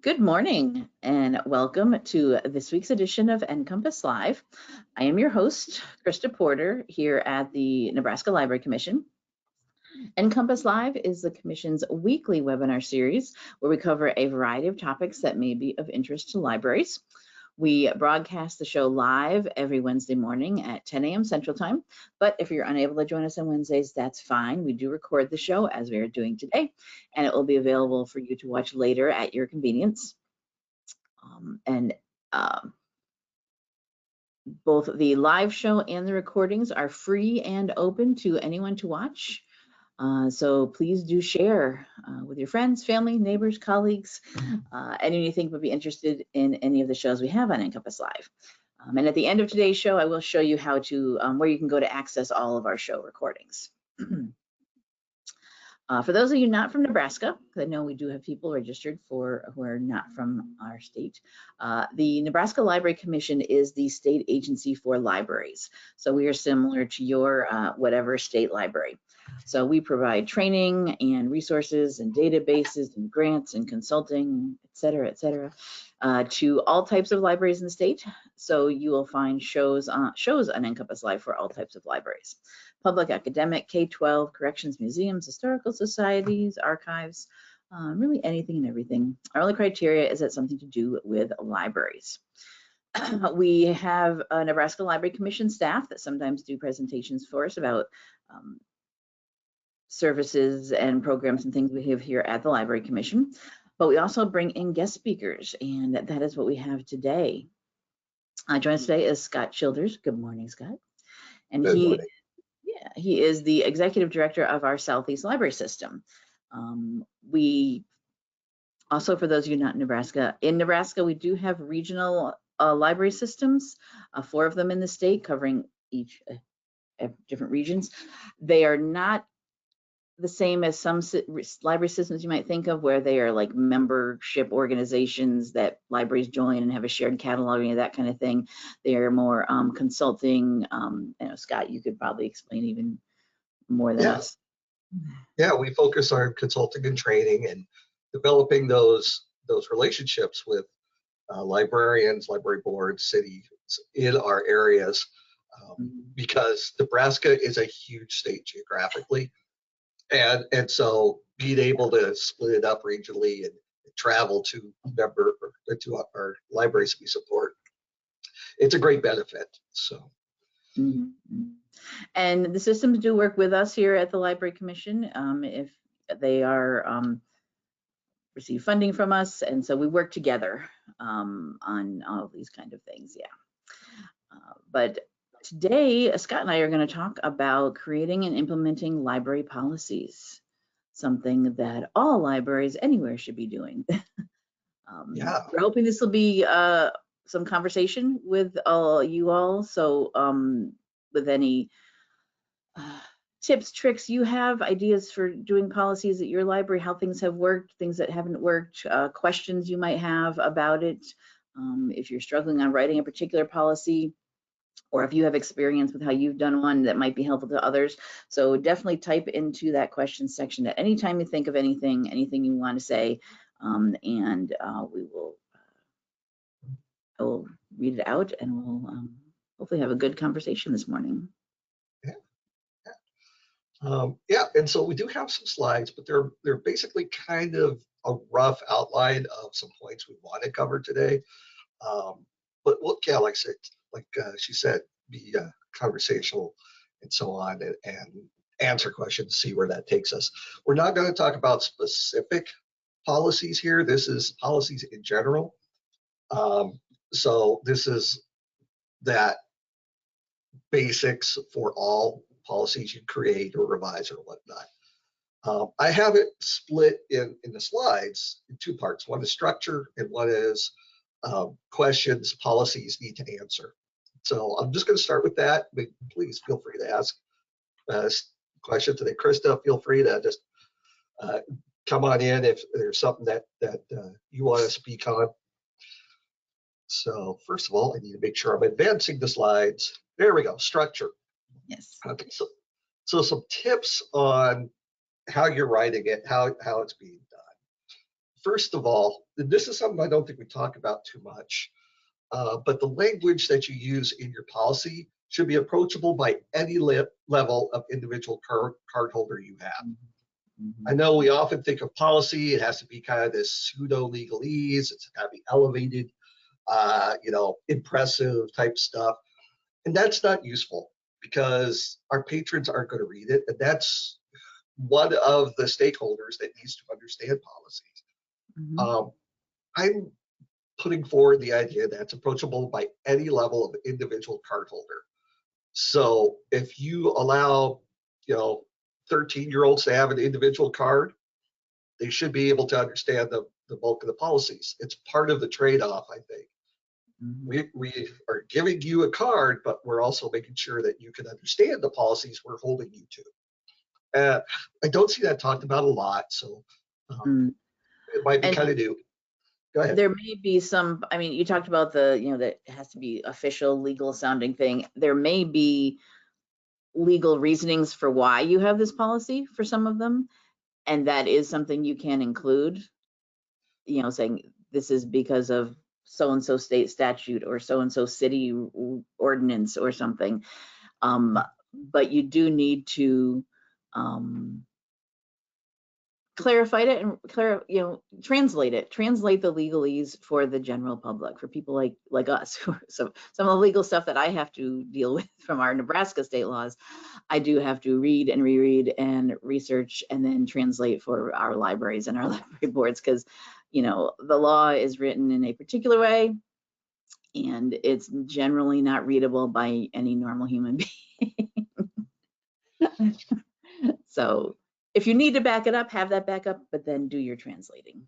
Good morning and welcome to this week's edition of NCompass Live. I am your host, Krista Porter, here at the Nebraska Library Commission. NCompass Live is the Commission's weekly webinar series where we cover a variety of topics that may be of interest to libraries. We broadcast the show live every Wednesday morning at 10 a.m. Central Time, but if you're unable to join us on Wednesdays, that's fine. We do record the show as we are doing today, and it will be available for you to watch later at your convenience. Both the live show and the recordings are free and open to anyone to watch. So please do share with your friends, family, neighbors, colleagues, anyone you think would be interested in any of the shows we have on NCompass Live. And at the end of today's show, I will show you how to, where you can go to access all of our show recordings. For those of you not from Nebraska, because I know we do have people registered who are not from our state, the Nebraska Library Commission is the state agency for libraries. So we are similar to your whatever state library. So we provide training and resources and databases and grants and consulting, et cetera, to all types of libraries in the state. So you will find shows on NCompass Live for all types of libraries. Public, academic, K-12, corrections, museums, historical societies, archives, really anything and everything. Our only criteria is that something to do with libraries. We have a Nebraska Library Commission staff that sometimes do presentations for us about services and programs and things we have here at the Library Commission. But we also bring in guest speakers, and that is what we have today. Joining us today is Scott Childers. Good morning, Scott. And Good morning. he is the executive director of our Southeast Library System. We also, for those of you not in Nebraska, we do have regional library systems, 4 of them in the state, covering each different regions. They are not the same as some library systems you might think of, where they are like membership organizations that libraries join and have a shared cataloging and that kind of thing. They are more consulting. Scott, you could probably explain even more than us. Yeah, we focus on consulting and training and developing those relationships with librarians, library boards, cities in our areas, because Nebraska is a huge state geographically. And so being able to split it up regionally and travel to our libraries we support, it's a great benefit. So. And the systems do work with us here at the Library Commission if they are receive funding from us, and so we work together on all of these kind of things. But today, Scott and I are going to talk about creating and implementing library policies, something that all libraries anywhere should be doing. We're hoping this will be some conversation with you all. So with any tips, tricks you have, ideas for doing policies at your library, how things have worked, things that haven't worked, questions you might have about it, if you're struggling on writing a particular policy, or if you have experience with how you've done one that might be helpful to others. So definitely type into that question section at any time you think of anything you want to say, and I will read it out, and we'll hopefully have a good conversation this morning. And so we do have some slides, but they're basically kind of a rough outline of some points we want to cover today. But we'll, like she said, be conversational and so on, and answer questions, see where that takes us. We're not going to talk about specific policies here. This is policies in general. So this is that basics for all policies you create or revise or whatnot. I have it split in the slides in 2 parts. One is structure and one is questions policies need to answer. So I'm just going to start with that, but please feel free to ask questions today. Krista, feel free to just come on in if there's something that you want to speak on. So first of all, I need to make sure I'm advancing the slides. There we go, structure. Yes. Okay, so some tips on how you're writing it, how it's being done. first of all, this is something I don't think we talk about too much, but the language that you use in your policy should be approachable by any level of individual cardholder you have. I Mhm. know we often think of policy, it has to be kind of this pseudo legalese, it's got to be elevated, impressive type stuff. And that's not useful because our patrons aren't going to read it. And that's one of the stakeholders that needs to understand policies. Mhm. Um, I'm putting forward the idea that's approachable by any level of individual cardholder. So if you allow, 13-year-olds to have an individual card, they should be able to understand the bulk of the policies. It's part of the trade-off, I think. Mhm. We are giving you a card, but we're also making sure that you can understand the policies we're holding you to. I don't see that talked about a lot, so Mm. it might be And kind of new. Go ahead. there may be some, I mean, you talked about that it has to be official, legal sounding thing. There may be legal reasonings for why you have this policy for some of them, and that is something you can include, saying this is because of so and so state statute or so and so city ordinance or something. But you do need to um, clarify it and translate the legalese for the general public, for people like us. So some of the legal stuff that I have to deal with from our Nebraska state laws, I do have to read and reread and research and then translate for our libraries and our library boards, because the law is written in a particular way and it's generally not readable by any normal human being. So if you need to back it up, have that backup, but then do your translating.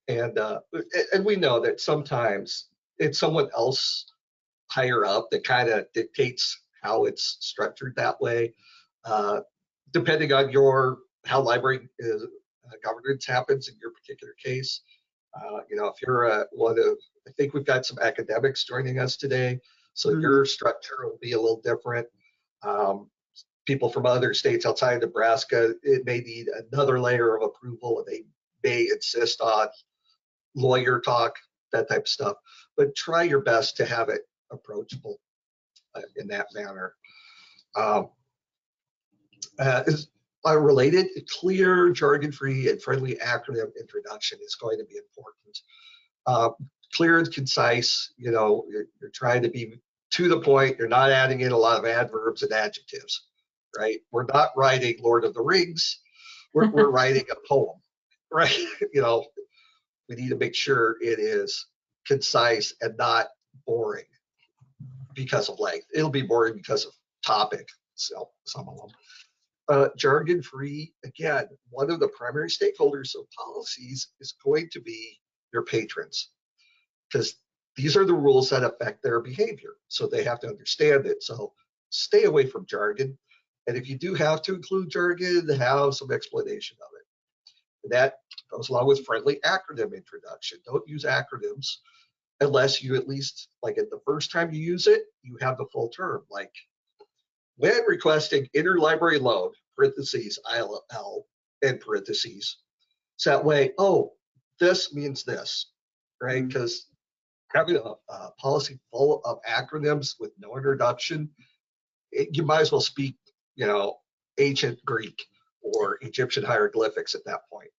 And we know that sometimes it's someone else higher up that kind of dictates how it's structured that way. Uh, Depending on how library governance happens in your particular case. If you're one of, I think we've got some academics joining us today, so Mhm. your structure will be a little different. Um, People from other states outside of Nebraska, it may need another layer of approval, and they may insist on lawyer talk, that type of stuff. But try your best to have it approachable in that manner. Um, is related, clear, jargon-free, and friendly acronym introduction is going to be important. Uh, Clear and concise, you're trying to be to the point. You're not adding in a lot of adverbs and adjectives, right? We're not writing Lord of the Rings. We're writing a poem, right? We need to make sure it is concise and not boring because of length. It'll be boring because of topic, so some of them. Jargon free, again, one of the primary stakeholders of policies is going to be your patrons, because these are the rules that affect their behavior. So they have to understand it. So stay away from jargon. And if you do have to include jargon, have some explanation of it. And that goes along with friendly acronym introduction. Don't use acronyms unless you, at least like at the first time you use it, you have the full term. Like, when requesting interlibrary loan, parentheses, ILL, and parentheses. So that way, oh, this means this, right? Mhm. Because having a policy full of acronyms with no introduction, you might as well speak, ancient Greek or Egyptian hieroglyphics at that point.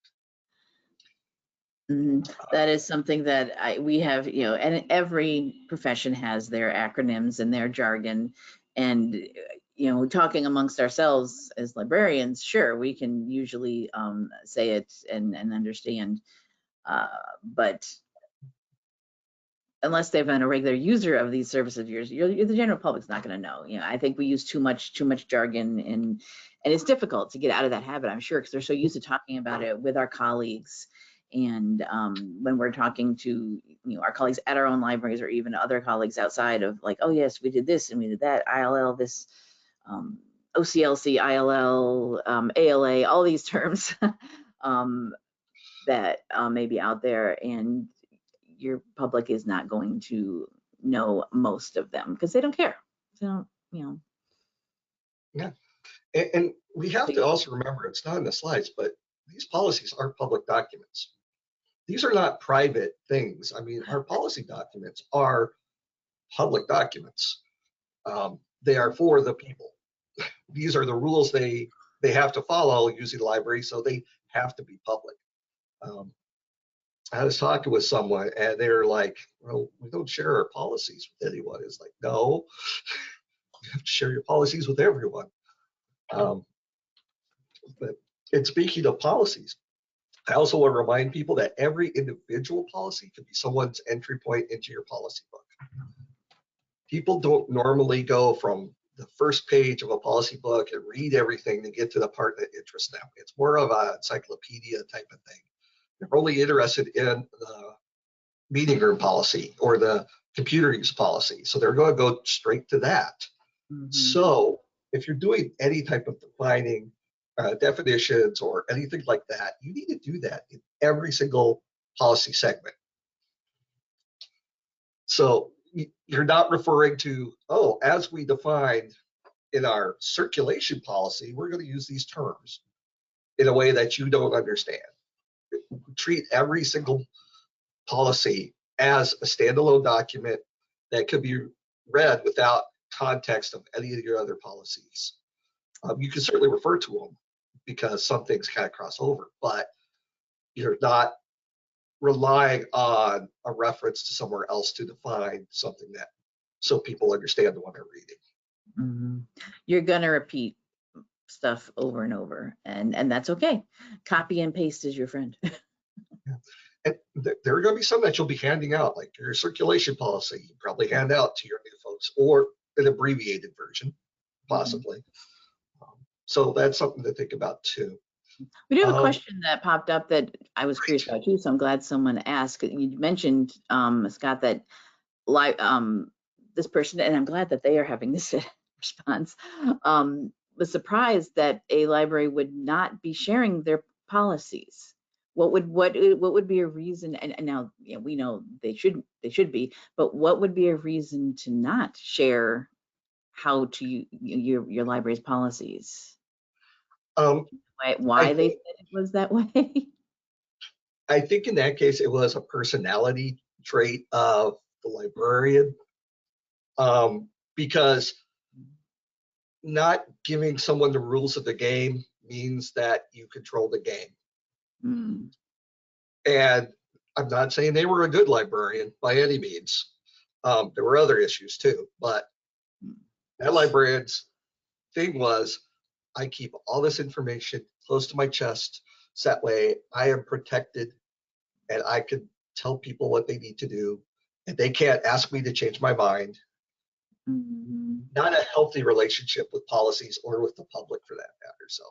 That is something that we have, and every profession has their acronyms and their jargon. And, talking amongst ourselves as librarians, sure, we can usually say it and understand. But unless they've been a regular user of these services of yours, the general public's not going to know. I think we use too much jargon, and it's difficult to get out of that habit, I'm sure, because they're so used to talking about it with our colleagues. And when we're talking to our colleagues at our own libraries, or even other colleagues outside of, like, oh yes, we did this and we did that, ILL, this, OCLC, ILL, ALA, all these terms that may be out there, and your public is not going to know most of them because they don't care. So, Yeah. And we have to also remember, it's not in the slides, but these policies are public documents. These are not private things. I mean, our policy documents are public documents. They are for the people. These are the rules they have to follow using the library, so they have to be public. I was talking with someone, and they're like, "Well, we don't share our policies with anyone." It's like, no, you have to share your policies with everyone. Um, but and speaking of policies, I also want to remind people that every individual policy could be someone's entry point into your policy book. People don't normally go from the first page of a policy book and read everything to get to the part that interests them. It's more of an encyclopedia type of thing. They're only interested in the meeting room policy or the computer use policy. So they're going to go straight to that. Mm-hmm. So if you're doing any type of defining definitions or anything like that, you need to do that in every single policy segment. So you're not referring to, oh, as we defined in our circulation policy, we're going to use these terms in a way that you don't understand. Treat every single policy as a standalone document that could be read without context of any of your other policies. You can certainly refer to them because some things kind of cross over, but you're not relying on a reference to somewhere else to define something that so people understand the one they're reading. Mm-hmm. You're going to repeat stuff over and over, and that's okay. Copy and paste is your friend. Yeah. And there are going to be some that you'll be handing out, like your circulation policy. You probably hand out to your new folks, or an abbreviated version, possibly. Mm-hmm. So that's something to think about too. We do have a question that popped up that I was curious about too, so I'm glad someone asked. You mentioned, Scott, that this person, and I'm glad that they are having this response, was surprised that a library would not be sharing their policies. What would be a reason? And now, you know, we know they should be, but what would be a reason to not share how to your library's policies? Why they said it was that way? I think in that case, it was a personality trait of the librarian, because not giving someone the rules of the game means that you control the game. Mm. And I'm not saying they were a good librarian by any means. There were other issues too, but that librarian's thing was, I keep all this information close to my chest, so that way I am protected and I can tell people what they need to do, and they can't ask me to change my mind. Mm-hmm. Not a healthy relationship with policies or with the public for that matter. So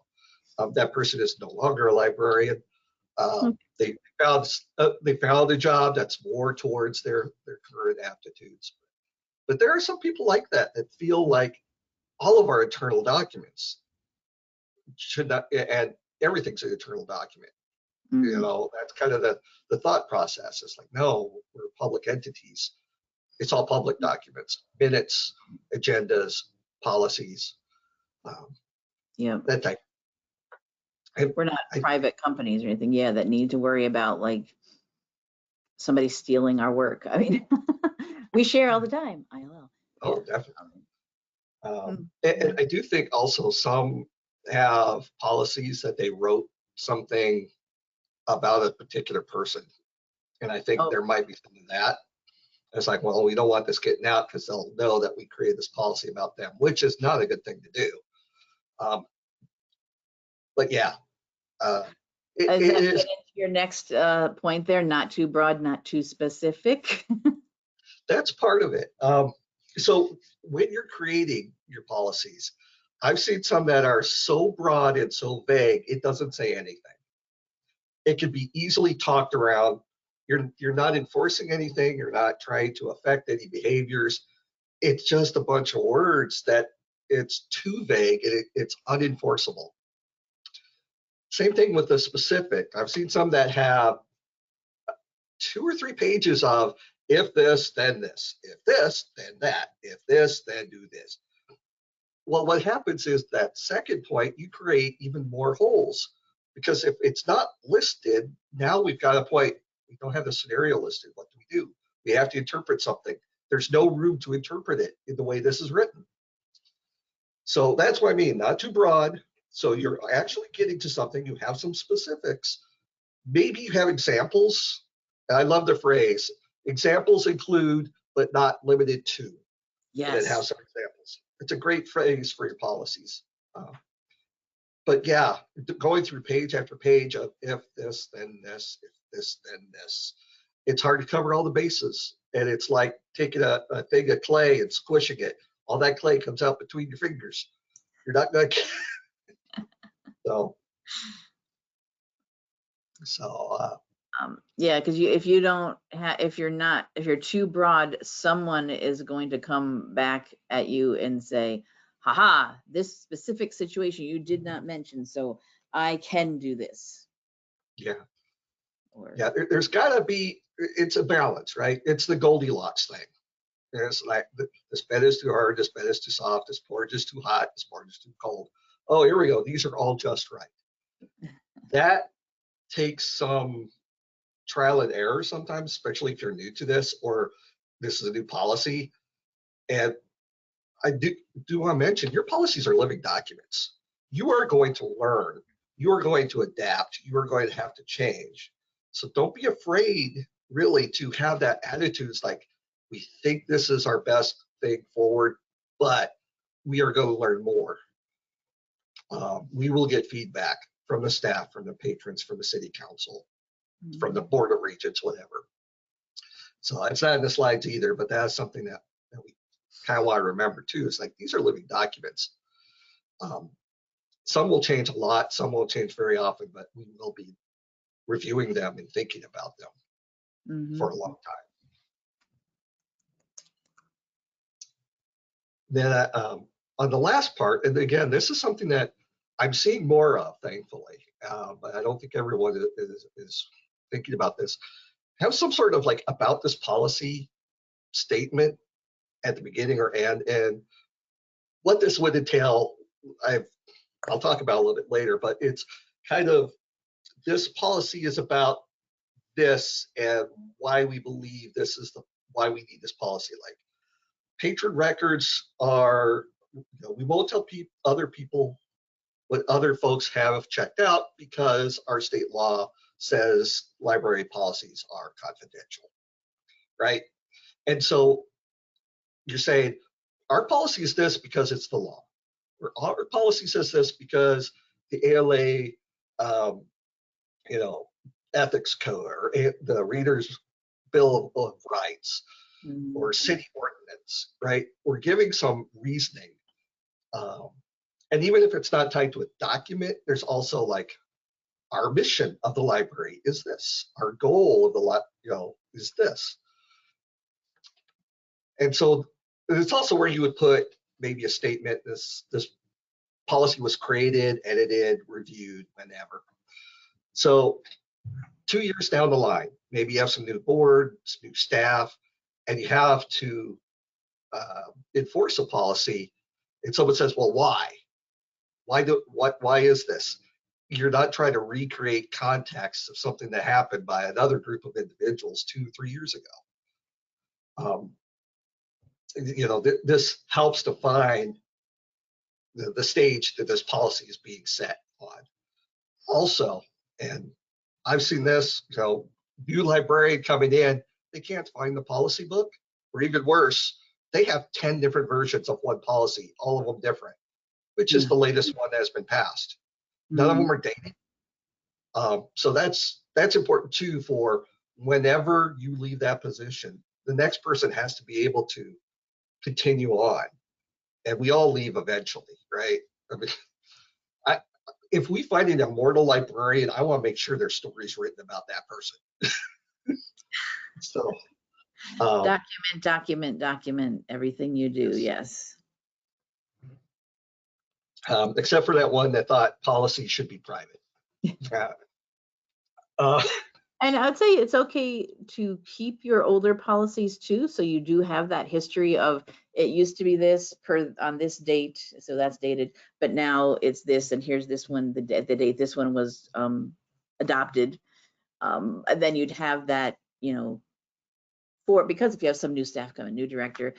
that person is no longer a librarian. They found a job that's more towards their current aptitudes. But there are some people like that feel like all of our internal documents should not, and everything's an internal document. Mm-hmm. You know, that's kind of the thought process. It's like, no, we're public entities. It's all public documents, minutes, agendas, policies. That type. We're not private companies or anything, that need to worry about like somebody stealing our work. I mean, we share all the time. ILL. Oh, definitely. And I do think also some have policies that they wrote something about a particular person. And I think there might be some of that. It's like, well, we don't want this getting out because they'll know that we created this policy about them, which is not a good thing to do. But yeah. Does that get into your next point there? Not too broad, not too specific? That's part of it. So when you're creating your policies, I've seen some that are so broad and so vague, it doesn't say anything. It can be easily talked around. You're not enforcing anything. You're not trying to affect any behaviors. It's just a bunch of words that it's too vague and it's unenforceable. Same thing with the specific. I've seen some that have 2 or 3 pages of if this, then this, if this, then that, if this, then do this. Well, what happens is that second point, you create even more holes because if it's not listed, now we've got a point, we don't have the scenario listed. What do? We have to interpret something. There's no room to interpret it in the way this is written. So that's what I mean, not too broad. So you're actually getting to something, you have some specifics. Maybe you have examples. I love the phrase, examples include, but not limited to. Yes. And it has some examples. It's a great phrase for your policies. But yeah, going through page after page of if this, then this, if this, then this, it's hard to cover all the bases. And it's like taking a thing of clay and squishing it. All that clay comes out between your fingers. You're not going to. Yeah, because if you're too broad, someone is going to come back at you and say, haha, this specific situation you did not mention, so I can do this. Yeah. There's got to be, it's a balance, right? It's the Goldilocks thing. There's like, this bed is too hard, this bed is too soft, this porridge is too hot, this porridge is too cold. Oh, here we go. These are all just right. That takes some trial and error sometimes, especially if you're new to this or this is a new policy. And I do want to mention, your policies are living documents. You are going to learn, you are going to adapt, you are going to have to change. So don't be afraid really to have that attitude. It's like, we think this is our best thing forward, but we are going to learn more. We will get feedback from the staff, from the patrons, from the city council, from the board of regents, whatever. So it's not in the slides either, but that's something that we kind of want to remember too. It's like, these are living documents. Some will change a lot, some won't change very often, but we will be reviewing them and thinking about them for a long time. Then on the last part, and again, this is something that I'm seeing more of, thankfully, but I don't think everyone is thinking about this. Have some sort of like about this policy statement at the beginning or end, and what this would entail. I'll talk about a little bit later, but it's kind of, this policy is about this and why we believe this is why we need this policy. Like, patron records are, we won't tell other people what other folks have checked out because our state law says library policies are confidential, right? And so you're saying our policy is this because it's the law, or our policy says this because the ALA, ethics code, or the Reader's Bill of Rights, or city ordinance, right? We're giving some reasoning. And even if it's not tied to a document, there's also like, our mission of the library is this. Our goal of the is this. And so it's also where you would put maybe a statement, this policy was created, edited, reviewed, whenever. So 2 years down the line, maybe you have some new board, some new staff, and you have to enforce a policy, and someone says, well, why? Why is this? You're not trying to recreate context of something that happened by another group of individuals 2-3 years ago. This helps define the stage that this policy is being set on. Also, and I've seen this, new librarian coming in, they can't find the policy book, or even worse, they have 10 different versions of one policy, all of them different, which is the latest one that has been passed. None of them are dated. So that's important too, for whenever you leave that position, the next person has to be able to continue on. And we all leave eventually, right? I mean, if we find an immortal librarian, I want to make sure there's stories written about that person. So document everything you do. Yes. Except for that one that thought policy should be private. And I'd say it's okay to keep your older policies too, so you do have that history of it used to be this per on this date, so that's dated, but now it's this, and here's this one, the date this one was adopted. And then you'd have that, because if you have some new staff come, a new director,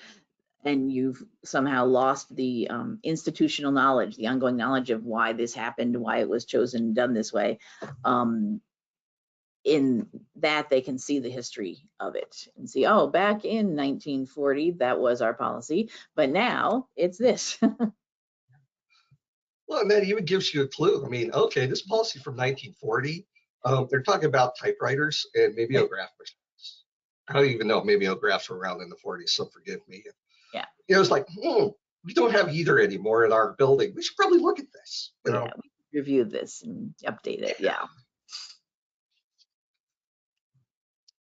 and you've somehow lost the institutional knowledge, the ongoing knowledge of why this happened, why it was chosen, done this way. In that they can see the history of it and see, oh, back in 1940, that was our policy, but now it's this. Well, and that even gives you a clue. I mean, okay, this policy from 1940, they're talking about typewriters and mimeograph machines. I don't even know if mimeographs were around in the 40s, so forgive me. Yeah. It's like, we don't have either anymore in our building. We should probably look at this. Yeah, we review this and update it. Yeah.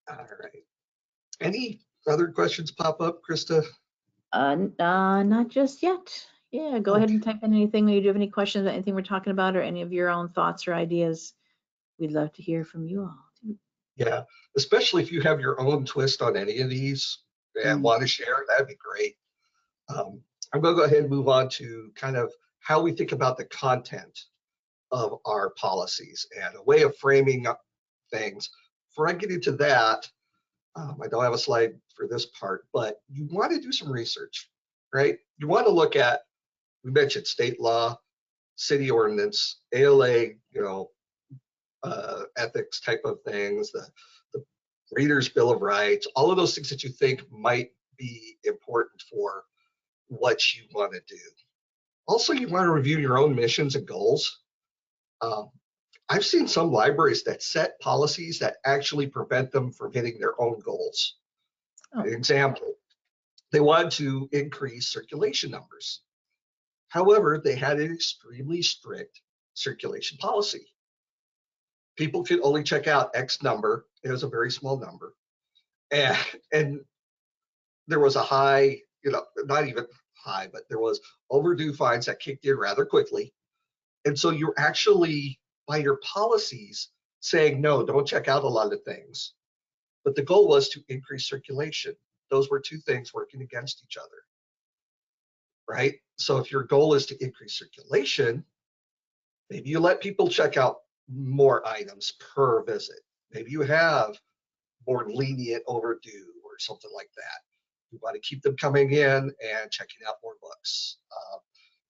All right. Any other questions pop up, Krista? Not just yet. Yeah, go ahead and type in anything. Do you have any questions about anything we're talking about, or any of your own thoughts or ideas? We'd love to hear from you all too. Yeah, especially if you have your own twist on any of these and want to share, that'd be great. I'm going to go ahead and move on to kind of how we think about the content of our policies and a way of framing up things. Before I get into that, I don't have a slide for this part, but you want to do some research, right? You want to look at, we mentioned state law, city ordinance, ALA, ethics type of things, the Reader's Bill of Rights, all of those things that you think might be important for what you want to do. Also, you want to review your own missions and goals. I've seen some libraries that set policies that actually prevent them from hitting their own goals. Oh. An example, they wanted to increase circulation numbers. However, they had an extremely strict circulation policy. People could only check out X number. It was a very small number. And there was a high, not even high, but there was overdue fines that kicked in rather quickly. And so you're actually, by your policies, saying, no, don't check out a lot of things. But the goal was to increase circulation. Those were two things working against each other, right? So if your goal is to increase circulation, maybe you let people check out more items per visit. Maybe you have more lenient overdue or something like that. You want to keep them coming in and checking out more books.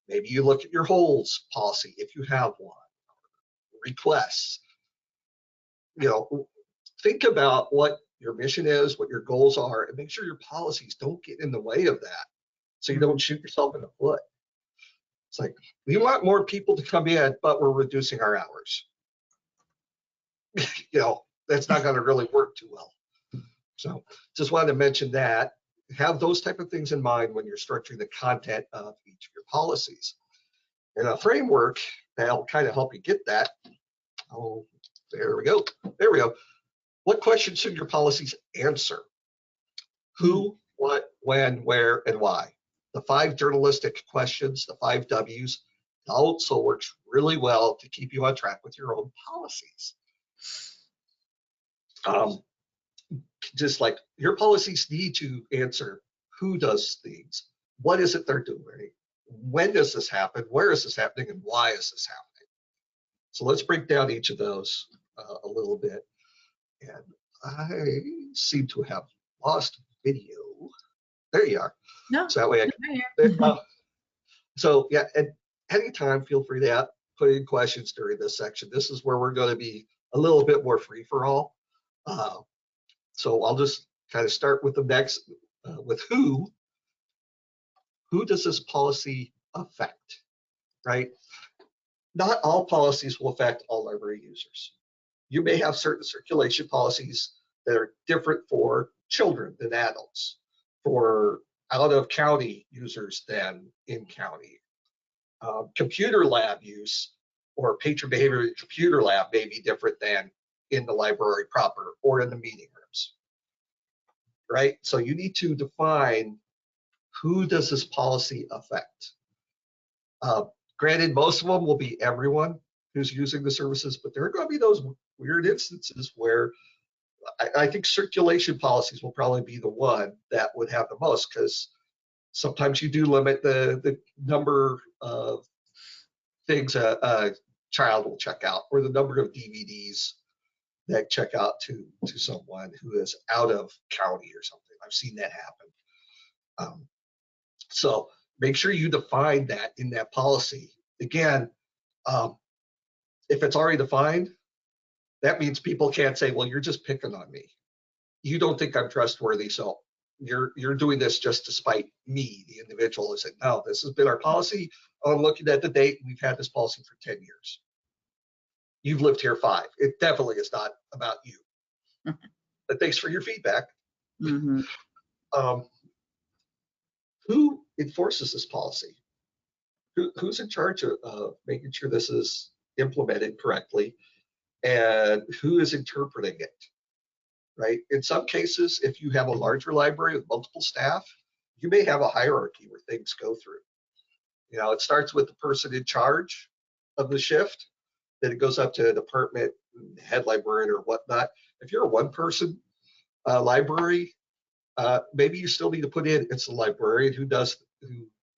Maybe you look at your holds policy if you have one, requests. Think about what your mission is, what your goals are, and make sure your policies don't get in the way of that so you don't shoot yourself in the foot. It's like, we want more people to come in, but we're reducing our hours. That's not going to really work too well. So just wanted to mention that. Have those type of things in mind when you're structuring the content of each of your policies. And a framework that'll kind of help you get that. Oh, there we go. There we go. What questions should your policies answer? Who, what, when, where, and why? The 5 journalistic questions, the 5 W's, also works really well to keep you on track with your own policies. Just like your policies need to answer who does things, what is it they're doing, when does this happen, where is this happening, and why is this happening? So let's break down each of those a little bit. And I seem to have lost video. There you are. No. So that way I can. So yeah, at any time, feel free to put in questions during this section. This is where we're going to be a little bit more free for all. So I'll just kind of start with the next, with who. Who does this policy affect, right? Not all policies will affect all library users. You may have certain circulation policies that are different for children than adults, for out-of-county users than in-county. Computer lab use or patron behavior in computer lab may be different than in the library proper or in the meeting rooms, right? So you need to define who does this policy affect. Granted, most of them will be everyone who's using the services, but there are going to be those weird instances where I think circulation policies will probably be the one that would have the most, because sometimes you do limit the number of things a child will check out, or the number of DVDs that check out to someone who is out of county or something. I've seen that happen. So make sure you define that in that policy. Again, if it's already defined, that means people can't say, well, you're just picking on me. You don't think I'm trustworthy, so you're doing this just to spite me, the individual. Is it? No, this has been our policy. I'm looking at the date. We've had this policy for 10 years. You've lived here 5. It definitely is not about you. But thanks for your feedback. Mm-hmm. Who enforces this policy? Who's in charge of making sure this is implemented correctly? And who is interpreting it? Right? In some cases, if you have a larger library with multiple staff, you may have a hierarchy where things go through. You know, it starts with the person in charge of the shift, then it goes up to a department head librarian or whatnot. If you're a one-person library, maybe you still need to put in it's the librarian who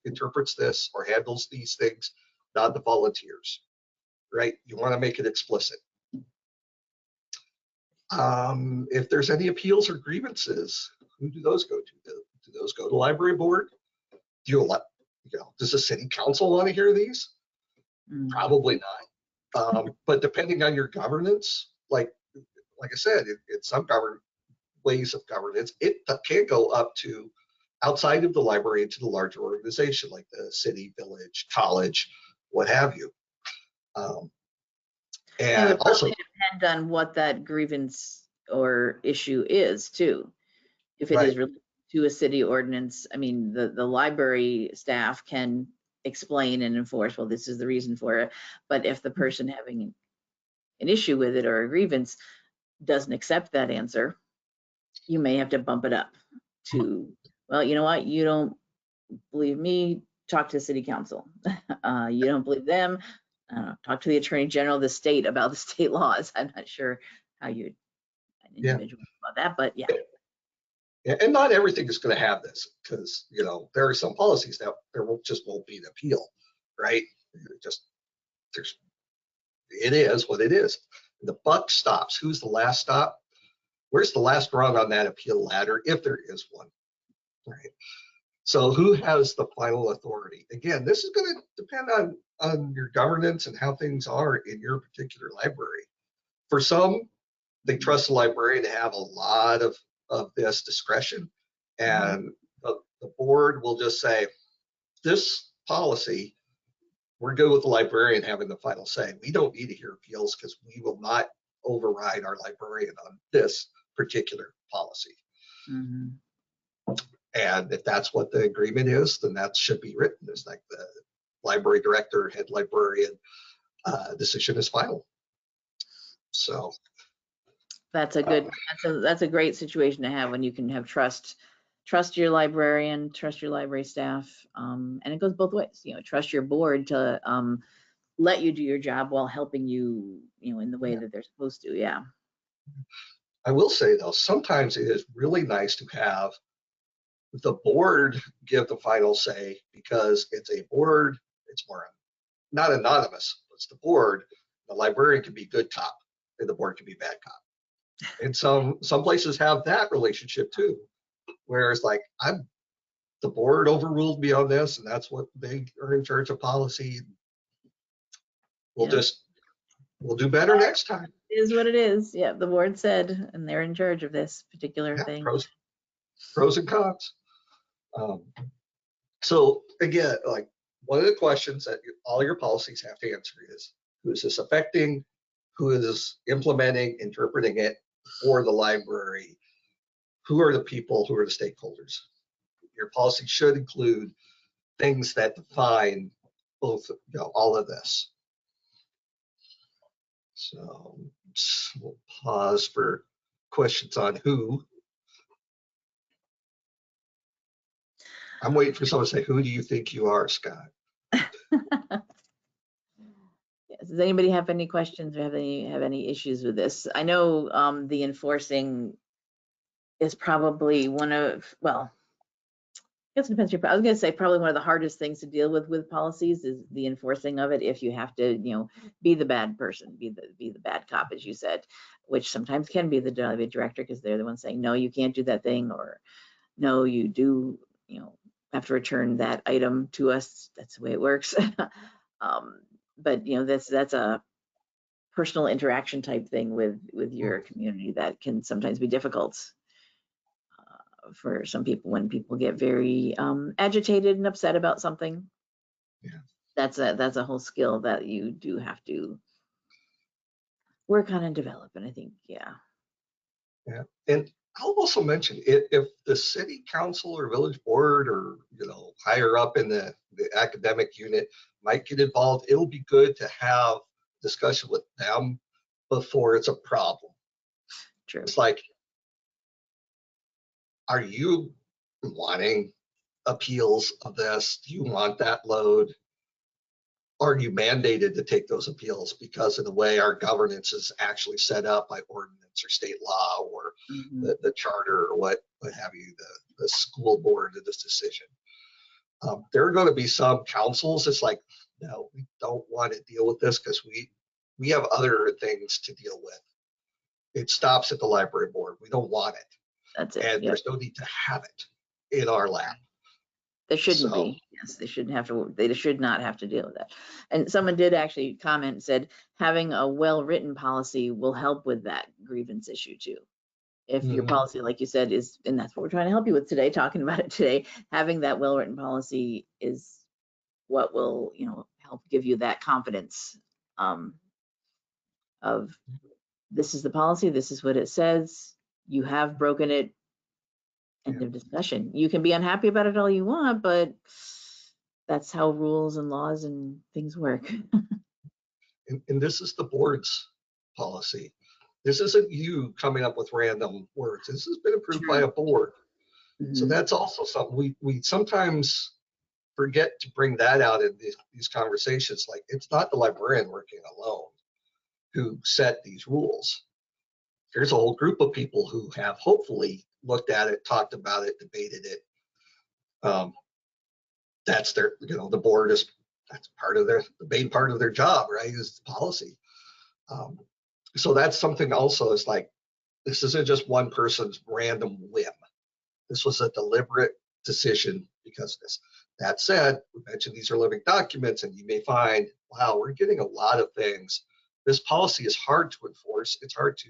interprets this or handles these things, not the volunteers. Right? You want to make it explicit. If there's any appeals or grievances, who do those go to? Do those go to library board? Does the city council want to hear these? Probably not. But depending on your governance, like I said, in some ways of governance, it can go up to outside of the library into the larger organization, like the city, village, college, what have you. And it would also depend on what that grievance or issue is too. If it is related to a city ordinance, I mean, the library staff can explain and enforce, well, this is the reason for it. But if the person having an issue with it or a grievance doesn't accept that answer, you may have to bump it up to, well, you know what, you don't believe me, talk to the city council. You don't believe them, talk to the attorney general of the state about the state laws. I'm not sure how you an individual about that, but yeah. And not everything is going to have this, because there are some policies that there just won't be an appeal, right? It is what it is. The buck stops. Who's the last stop? Where's the last rung on that appeal ladder, if there is one, right? So who has the final authority? Again, this is going to depend on your governance and how things are in your particular library. For some, they trust the librarian to have a lot of this discretion, and the board will just say, this policy, we're good with the librarian having the final say. We don't need to hear appeals because we will not override our librarian on this particular policy. And if that's what the agreement is, then that should be written as like the library director, head librarian decision is final. So that's a good, that's a great situation to have, when you can have trust your librarian, trust your library staff, and it goes both ways. Trust your board to let you do your job while helping you, in the way that they're supposed to. Yeah. I will say though, sometimes it is really nice to have the board give the final say, because it's a board, it's more not anonymous, it's the board. The librarian can be good cop and the board can be bad cop. And some places have that relationship too, where it's like, the board overruled me on this, and that's what they are in charge of policy. We'll do better next time. It is what it is. Yeah, the board said, and they're in charge of this particular thing. Pros and cons. So again, like, one of the questions that all your policies have to answer is, who is this affecting? Who is implementing, interpreting it for the library? Who are the people? Who are the stakeholders? Your policy should include things that define both, all of this. So we'll pause for questions on who. I'm waiting for someone to say, who do you think you are, Scott? Does anybody have any questions or have any issues with this? I know the enforcing is probably one of, well, I guess it depends. I was going to say probably one of the hardest things to deal with policies is the enforcing of it. If you have to, be the bad person, be the bad cop, as you said, which sometimes can be the director because they're the ones saying, no, you can't do that thing, or no, you do, have to return that item to us. That's the way it works. But that's a personal interaction type thing with your community that can sometimes be difficult for some people when people get very agitated and upset about something. Yeah. That's a whole skill that you do have to work on and develop. And I think, yeah. Yeah. And I'll also mention if the city council or village board or higher up in the academic unit might get involved, it'll be good to have discussion with them before it's a problem. True. It's like, are you wanting appeals of this? Do you want that load? Are you mandated to take those appeals because of the way our governance is actually set up by ordinance or state law or the charter or what have you, the school board of this decision? There are going to be some councils. It's like, no, we don't want to deal with this because we have other things to deal with. It stops at the library board. We don't want it. That's it. And there's no need to have it in our lap. There shouldn't be. Yes, they shouldn't have to. They should not have to deal with that. And someone did actually comment and said having a well-written policy will help with that grievance issue too. If your policy, like you said, is, and that's what we're trying to help you with today, talking about it today, having that well-written policy is what will, help give you that confidence of this is the policy, this is what it says, you have broken it, end of discussion. You can be unhappy about it all you want, but that's how rules and laws and things work. And this is the board's policy. This isn't you coming up with random words. This has been approved by a board. So that's also something we sometimes forget to bring that out in these conversations. Like, it's not the librarian working alone who set these rules. There's a whole group of people who have hopefully looked at it, talked about it, debated it. That's their, the board is, that's part of the main part of their job, right? Is the policy. So that's something also is like, this isn't just one person's random whim. This was a deliberate decision because of this. That said, we mentioned these are living documents, and you may find, wow, we're getting a lot of things. This policy is hard to enforce. It's hard to,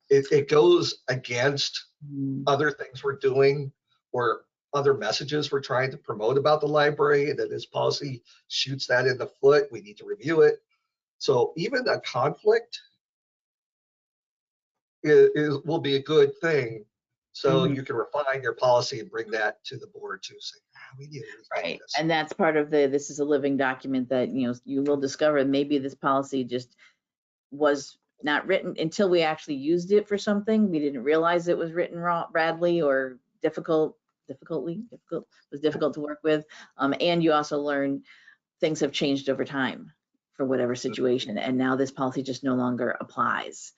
it goes against other things we're doing or other messages we're trying to promote about the library, and that this policy shoots that in the foot. We need to review it. So even a conflict will be a good thing. So you can refine your policy and bring that to the board to say, we need to right. this. And that's part of this is a living document that, you will discover maybe this policy just was not written until we actually used it for something. We didn't realize it was written wrong, badly, or difficult to work with. And you also learn things have changed over time for whatever situation. And now this policy just no longer applies.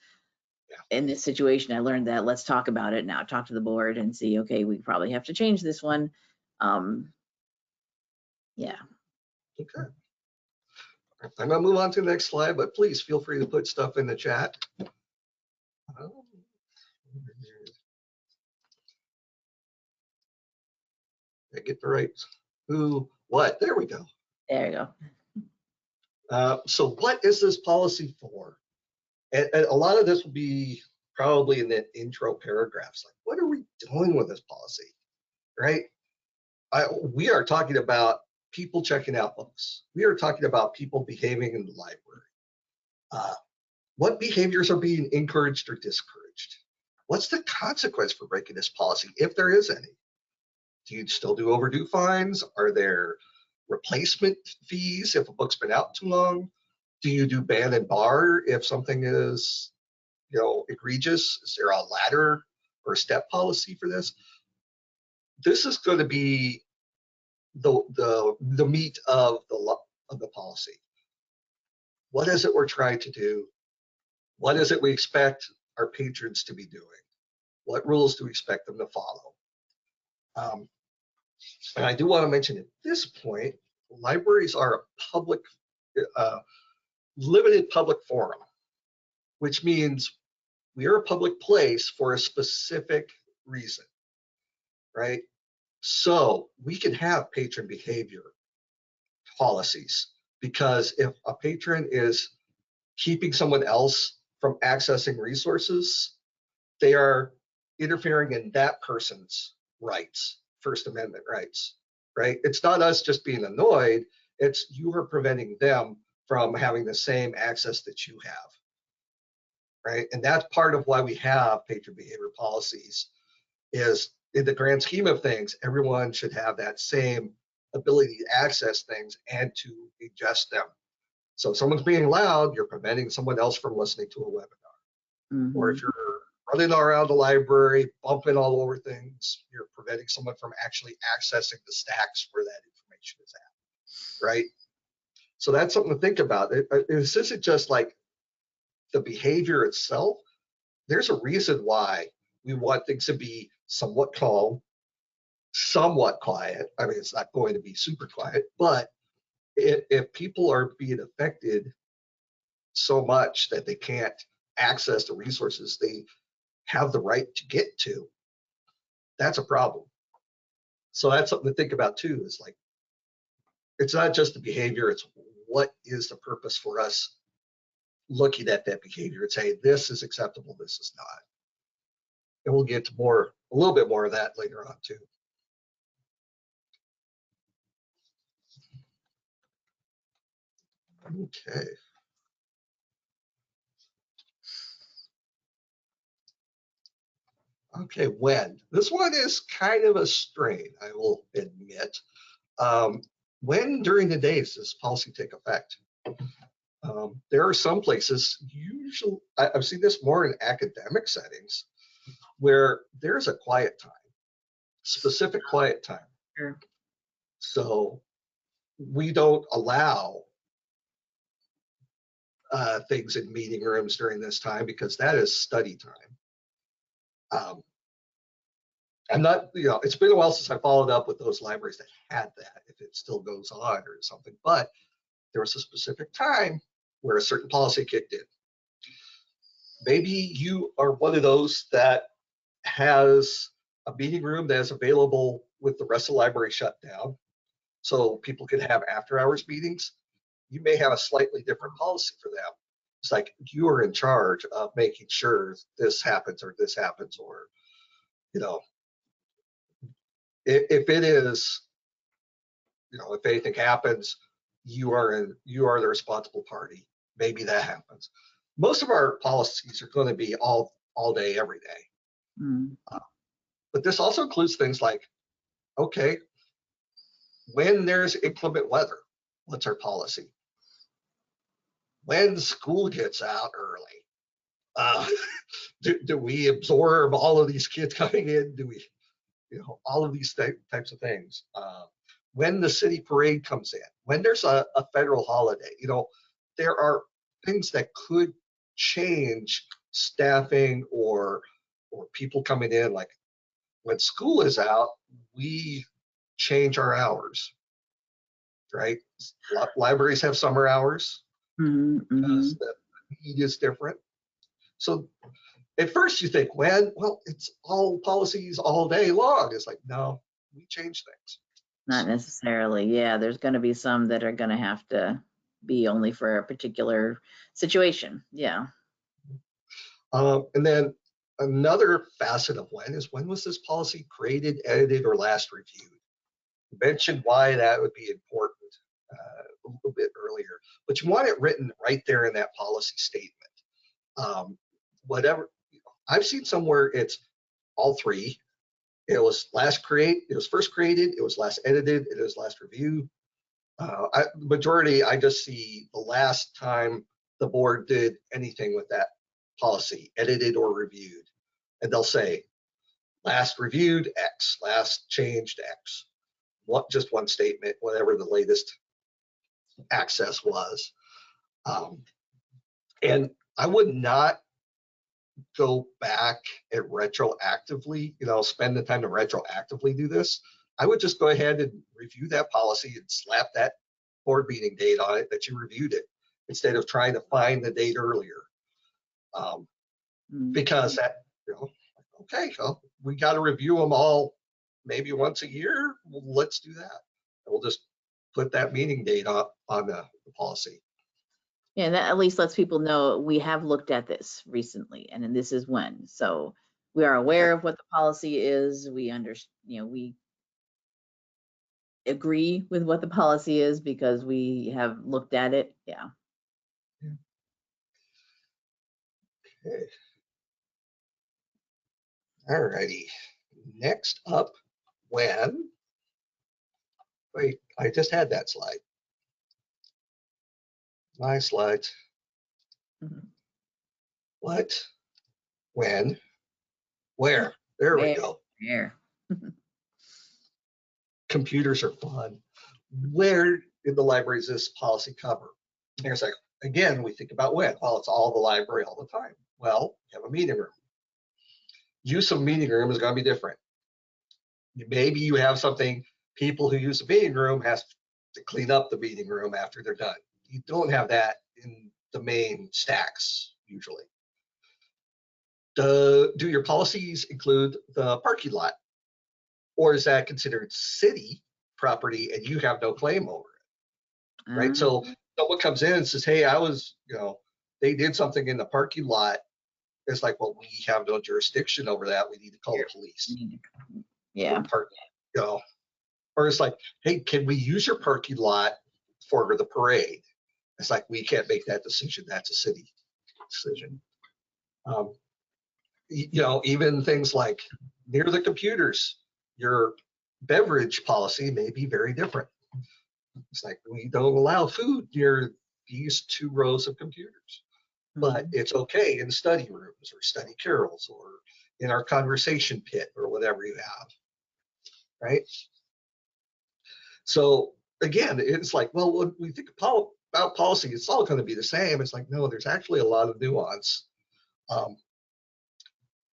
In this situation, I learned that. Let's talk about it now. Talk to the board and see, okay, we probably have to change this one. Yeah. Okay. I'm going to move on to the next slide, but please feel free to put stuff in the chat. I get the right who, what. There we go. There you go. So what is this policy for? And a lot of this will be probably in the intro paragraphs. Like, what are we doing with this policy, right? We are talking about people checking out books. We are talking about people behaving in the library. What behaviors are being encouraged or discouraged? What's the consequence for breaking this policy, if there is any? Do you still do overdue fines? Are there replacement fees if a book's been out too long? Do you do ban and bar if something is, egregious? Is there a ladder or a step policy for this? This is going to be the meat of the policy. What is it we're trying to do? What is it we expect our patrons to be doing? What rules do we expect them to follow? Um, and I do want to mention at this point, libraries are a public, uh, limited public forum, which means we are a public place for a specific reason, right? So we can have patron behavior policies, because if a patron is keeping someone else from accessing resources, they are interfering in that person's rights, First Amendment rights, right? It's not us just being annoyed, it's you are preventing them from having the same access that you have, right? And that's part of why we have patron behavior policies, is in the grand scheme of things, everyone should have that same ability to access things and to ingest them. So if someone's being loud, you're preventing someone else from listening to a webinar. Or if you're running around the library, bumping all over things, you're preventing someone from actually accessing the stacks where that information is at, right? So that's something to think about. This isn't just like the behavior itself. There's a reason why we want things to be somewhat calm, somewhat quiet. I mean, it's not going to be super quiet, but if people are being affected so much that they can't access the resources they have the right to get to, that's a problem. So that's something to think about too, is like, it's not just the behavior, it's what is the purpose for us looking at that behavior and say, this is acceptable, this is not. And we'll get to a little bit more of that later on too. Okay. Okay, when? This one is kind of a strain, I will admit. When during the day does this policy take effect? There are some places, usually, I've seen this more in academic settings, where there's a quiet time, specific quiet time. Sure. So we don't allow things in meeting rooms during this time, because that is study time. I'm not, it's been a while since I followed up with those libraries that had that, if it still goes on or something, but there was a specific time where a certain policy kicked in. Maybe you are one of those that has a meeting room that is available with the rest of the library shut down, so people can have after hours meetings. You may have a slightly different policy for them. It's like you are in charge of making sure this happens or this happens, or, if it is, if anything happens, you are the responsible party. Maybe that happens. Most of our policies are going to be all day, every day. But this also includes things like, okay, when there's inclement weather, what's our policy? When school gets out early, do we absorb all of these kids coming in? Do we, all of these types of things? When the city parade comes in, when there's a federal holiday, there are things that could change staffing or people coming in. Like when school is out, we change our hours, right? Libraries have summer hours because the need is different. So at first you think, well, it's all policies all day long. It's like, no, we change things. Not necessarily. Yeah, there's going to be some that are going to have to be only for a particular situation. Yeah. And then another facet of when was this policy created, edited, or last reviewed? You mentioned why that would be important a little bit earlier, but you want it written right there in that policy statement. Whatever, I've seen somewhere it's all three. It was first created, it was last edited, it was last reviewed. Majority, I just see the last time the board did anything with that policy, edited or reviewed, and they'll say last reviewed X, last changed X. Just one statement, whatever the latest access was. Um, and I would not go back and retroactively, spend the time to retroactively do this. I would just go ahead and review that policy and slap that board meeting date on it that you reviewed it, instead of trying to find the date earlier. Because that, okay, well, we got to review them all maybe once a year. Well, let's do that. And we'll just put that meeting date up on the policy. Yeah, that at least lets people know we have looked at this recently, and then this is when. So we are aware of what the policy is. We understand, we agree with what the policy is because we have looked at it. Yeah. Okay. All righty. Next up, when, wait, I just had that slide. My slides. What, when, where? There we go. Where? Computers are fun. Where in the library is this policy cover? And it's like, again, we think about when. Well, it's all the library all the time. Well, you have a meeting room. Use of meeting room is going to be different. Maybe you have something, people who use the meeting room has to clean up the meeting room after they're done. You don't have that in the main stacks usually. Do your policies include the parking lot? Or is that considered city property and you have no claim over it? Right? So someone comes in and says, hey, they did something in the parking lot. It's like, well, we have no jurisdiction over that. We need to call the police. Yeah. Or it's like, hey, can we use your parking lot for the parade? It's like, we can't make that decision. That's a city decision. Even things like near the computers, your beverage policy may be very different. It's like, we don't allow food near these 2 rows of computers, but it's okay in study rooms or study carrels or in our conversation pit or whatever you have, right? So again, it's like, well, when we think about policy, it's all going to be the same. It's like, no, there's actually a lot of nuance. And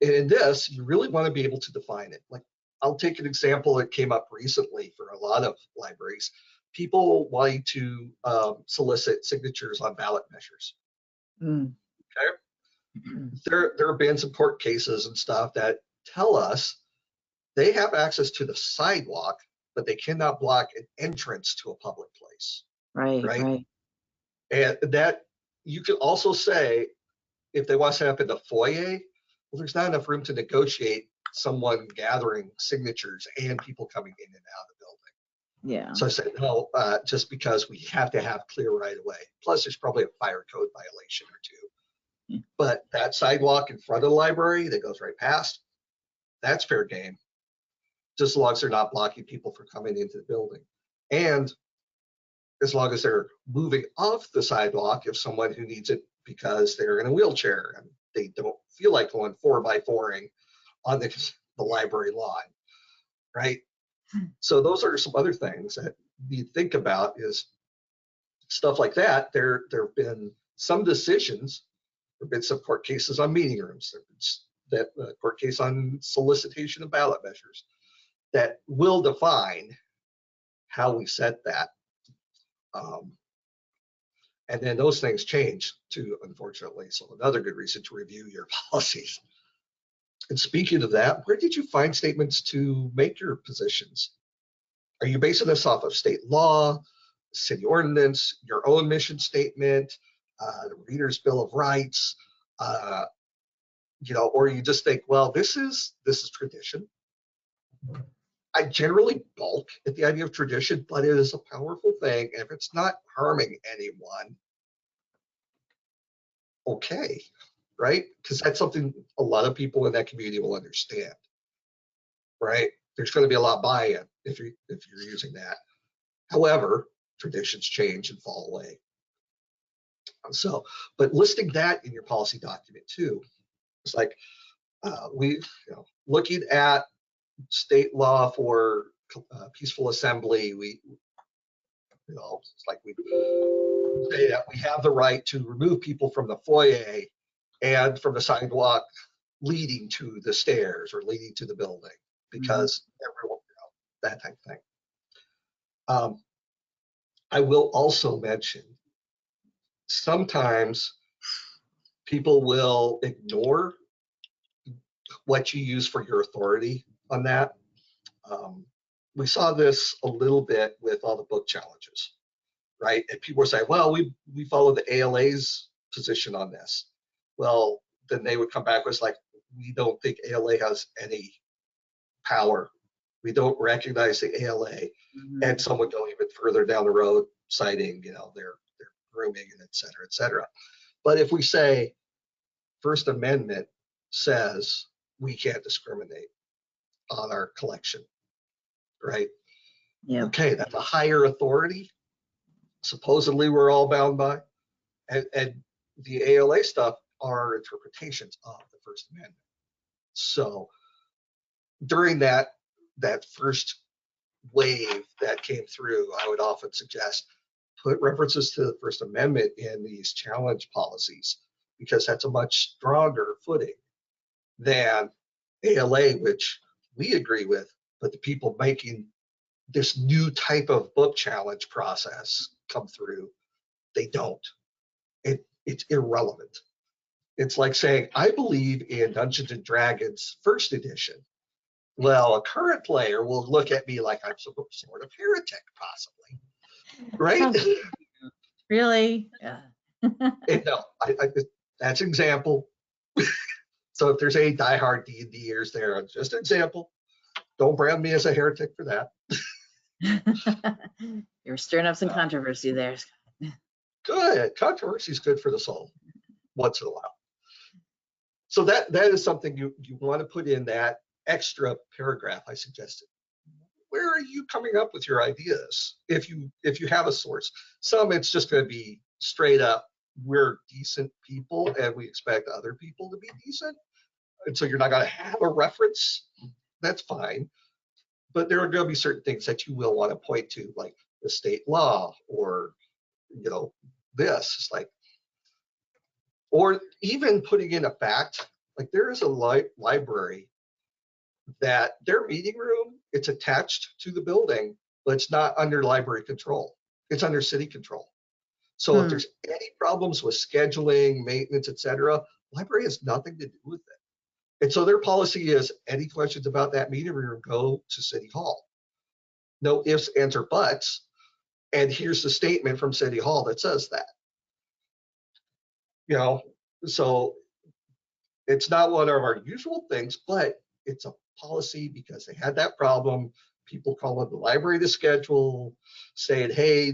in this, you really want to be able to define it. Like, I'll take an example that came up recently for a lot of libraries. People wanting to solicit signatures on ballot measures. Okay. There have been some court cases and stuff that tell us they have access to the sidewalk, but they cannot block an entrance to a public place. Right. And that you could also say, if they want to set up in the foyer, well, there's not enough room to negotiate someone gathering signatures and people coming in and out of the building. Yeah. So I said, no, just because we have to have clear right of way. Plus, there's probably a fire code violation or 2. But that sidewalk in front of the library that goes right past, that's fair game. Just as long as they're not blocking people from coming into the building. And as long as they're moving off the sidewalk, if someone who needs it because they're in a wheelchair and they don't feel like going 4x4ing on the library lawn, right? So those are some other things that you think about, is stuff like that. There have been some decisions, there have been some court cases on meeting rooms, there have been court case on solicitation of ballot measures that will define how we set that. And then those things change too, unfortunately. So another good reason to review your policies. And speaking of that, where did you find statements to make your positions? Are you basing this off of state law, city ordinance, your own mission statement, the Reader's Bill of Rights, or you just think, well, this is tradition. I generally balk at the idea of tradition, but it is a powerful thing. And if it's not harming anyone, okay, right? Because that's something a lot of people in that community will understand, right? There's going to be a lot of buy-in if you're using that. However, traditions change and fall away. So, but listing that in your policy document too, it's like looking at state law for peaceful assembly. It's like we say that we have the right to remove people from the foyer and from the sidewalk leading to the stairs or leading to the building because everyone, that type of thing. I will also mention sometimes people will ignore what you use for your authority on that. We saw this a little bit with all the book challenges, right? And people were saying, well, we follow the ALA's position on this. Well, then they would come back with like, we don't think ALA has any power. We don't recognize the ALA. And some would go even further down the road, citing, their grooming and et cetera, et cetera. But if we say First Amendment says we can't discriminate on our collection, right? Yeah. Okay, that's a higher authority. Supposedly we're all bound by. And the ALA stuff are interpretations of the First Amendment. So during that first wave that came through, I would often suggest put references to the First Amendment in these challenge policies because that's a much stronger footing than ALA, which we agree with, but the people making this new type of book challenge process come through, they don't. It's irrelevant. It's like saying, I believe in Dungeons and Dragons first edition. Well, a current player will look at me like I'm some sort of heretic, possibly, right? Really? Yeah. No, that's an example. So if there's any diehard D&Ders there, just an example. Don't brand me as a heretic for that. You're stirring up some controversy there. Good. Controversy is good for the soul once in a while. So that is something you want to put in that extra paragraph I suggested. Where are you coming up with your ideas? If you have a source, some it's just going to be straight up, we're decent people and we expect other people to be decent. And so you're not going to have a reference. That's fine. But there are going to be certain things that you will want to point to, like the state law or, this. It's like, or even putting in a fact, like there is a library that their meeting room, it's attached to the building, but it's not under library control. It's under city control. So if there's any problems with scheduling, maintenance, et cetera, library has nothing to do with it. And so their policy is any questions about that meeting room, go to City Hall. No ifs, ands, or buts. And here's the statement from City Hall that says that. So it's not one of our usual things, but it's a policy because they had that problem. People calling the library to schedule, saying, hey,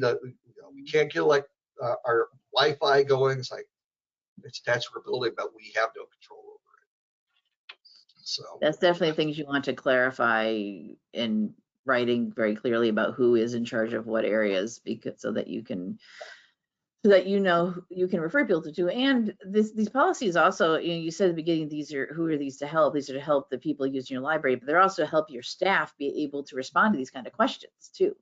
we can't get our Wi-Fi going. It's like, it's attached to our building, but we have no control over it. So that's definitely things you want to clarify in writing very clearly about who is in charge of what areas, because so that you can you can refer people to. And these policies also, you said at the beginning, who are these to help? These are to help the people using your library, but they're also to help your staff be able to respond to these kind of questions too.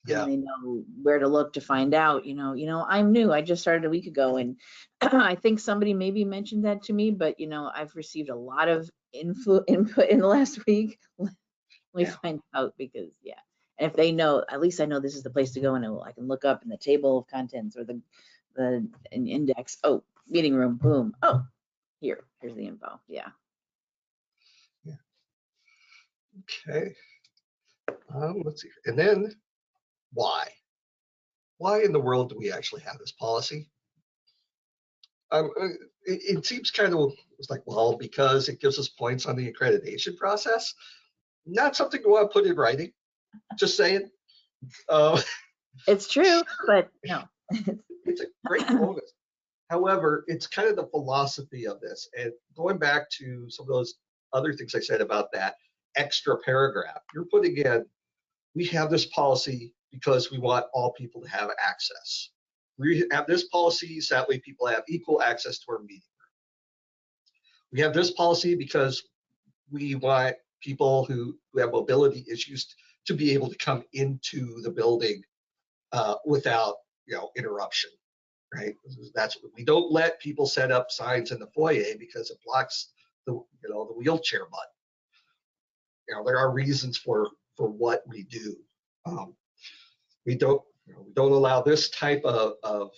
Yeah. And they know where to look to find out, I'm new, I just started a week ago, and I think somebody maybe mentioned that to me, but I've received a lot of input in the last week. We find out, because and if they know, at least I know this is the place to go, and I can look up in the table of contents or an index. Oh, meeting room, boom. Oh, here's the info. Yeah. Okay. Let's see. And then why? Why in the world do we actually have this policy? It seems kind of like, well, because it gives us points on the accreditation process. Not something you want to put in writing. Just saying. It's true, but no. It's a great bonus. However, it's kind of the philosophy of this. And going back to some of those other things I said about that extra paragraph, you're putting in, we have this policy because we want all people to have access. We have this policy so that way people have equal access to our meeting room. We have this policy because we want people who have mobility issues to be able to come into the building without interruption, right? That's we don't let people set up signs in the foyer because it blocks the wheelchair button. There are reasons for what we do. Um, we don't we don't allow this type of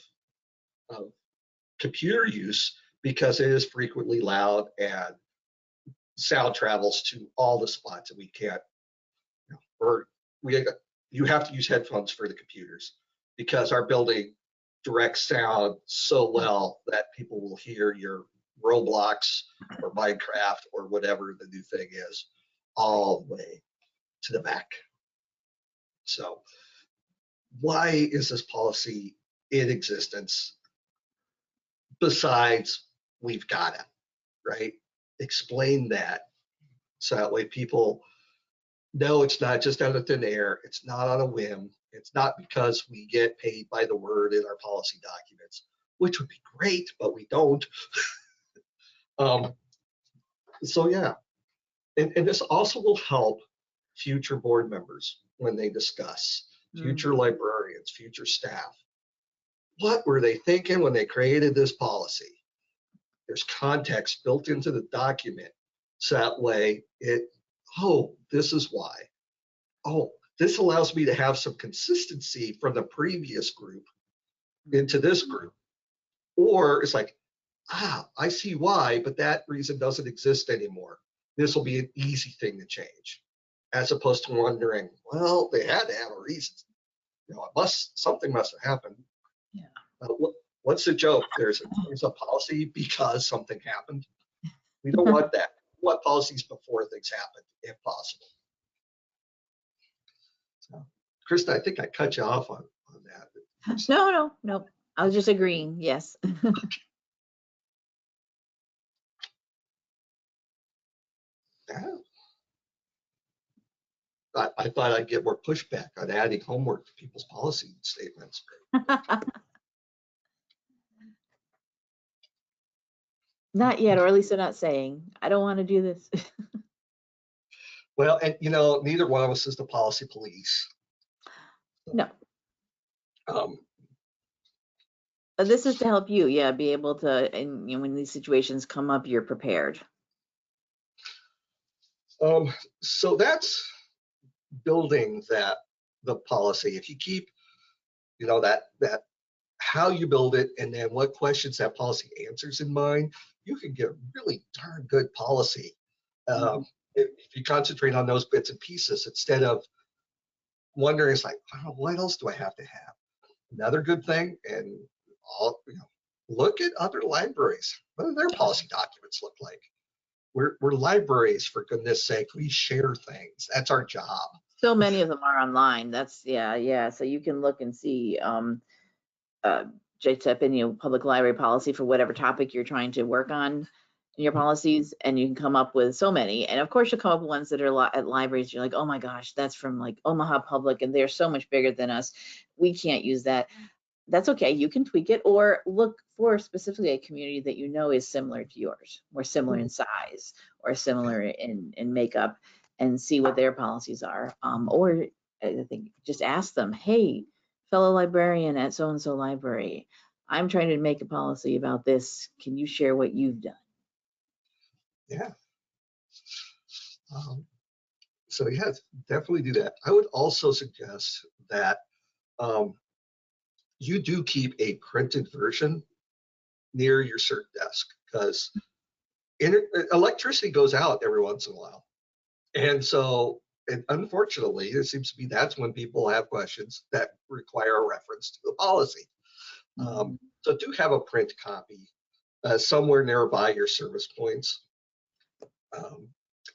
computer use because it is frequently loud and sound travels to all the spots that we can't. Or you have to use headphones for the computers because our building directs sound so well that people will hear your Roblox or Minecraft or whatever the new thing is all the way to the back. So why is this policy in existence besides we've got it, right? Explain that so that way people know it's not just out of thin air. It's not on a whim. It's not because we get paid by the word in our policy documents, which would be great, but we don't. So yeah, and this also will help future board members when they discuss, future librarians, future staff. What were they thinking when they created this policy? There's context built into the document. So that way this is why. Oh, this allows me to have some consistency from the previous group into this group. Or it's like, I see why, but that reason doesn't exist anymore. This will be an easy thing to change, as opposed to wondering, well, they had to have a reason. Something must have happened. Yeah. What's the joke? There's a policy because something happened. We don't want that. We want policies before things happen, if possible. So, Krista, I think I cut you off on that. No. I was just agreeing. Yes. Yeah. I thought I'd get more pushback on adding homework to people's policy statements. Not yet, or at least they're not saying, I don't want to do this. Well, and neither one of us is the policy police. No. Um, But this is to help you, be able to, and when these situations come up, you're prepared. so that's building the policy. If you keep, that how you build it and then what questions that policy answers in mind, you can get really darn good policy. If you concentrate on those bits and pieces instead of wondering, it's like, oh, what else do I have to have? Another good thing, and look at other libraries. What do their policy documents look like? We're libraries, for goodness sake. We share things. That's our job. So many of them are online. That's yeah. So you can look and see JTEP and public library policy for whatever topic you're trying to work on in your policies, and you can come up with so many. And of course, you'll come up with ones that are at libraries. You're like, oh my gosh, that's from like Omaha Public, and they're so much bigger than us. We can't use that. That's okay. You can tweak it, or look for specifically a community that is similar to yours, or similar in size, or similar in makeup, and see what their policies are. Or I think just ask them, hey, fellow librarian at so-and-so library, I'm trying to make a policy about this. Can you share what you've done? Yeah. So yes, definitely do that. I would also suggest that you do keep a printed version near your cert desk, because electricity goes out every once in a while. And so, unfortunately, it seems to be that's when people have questions that require a reference to the policy. So do have a print copy somewhere nearby your service points.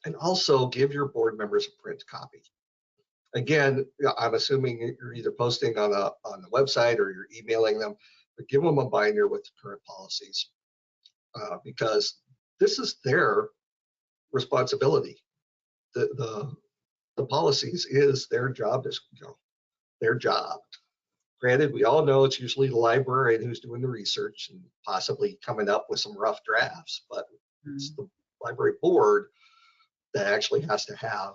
And also give your board members a print copy. Again, I'm assuming you're either posting on the website or you're emailing them, but give them a binder with the current policies, because this is their responsibility. The policies is their job, their job. Granted, we all know it's usually the librarian who's doing the research and possibly coming up with some rough drafts, but it's the library board that actually has to have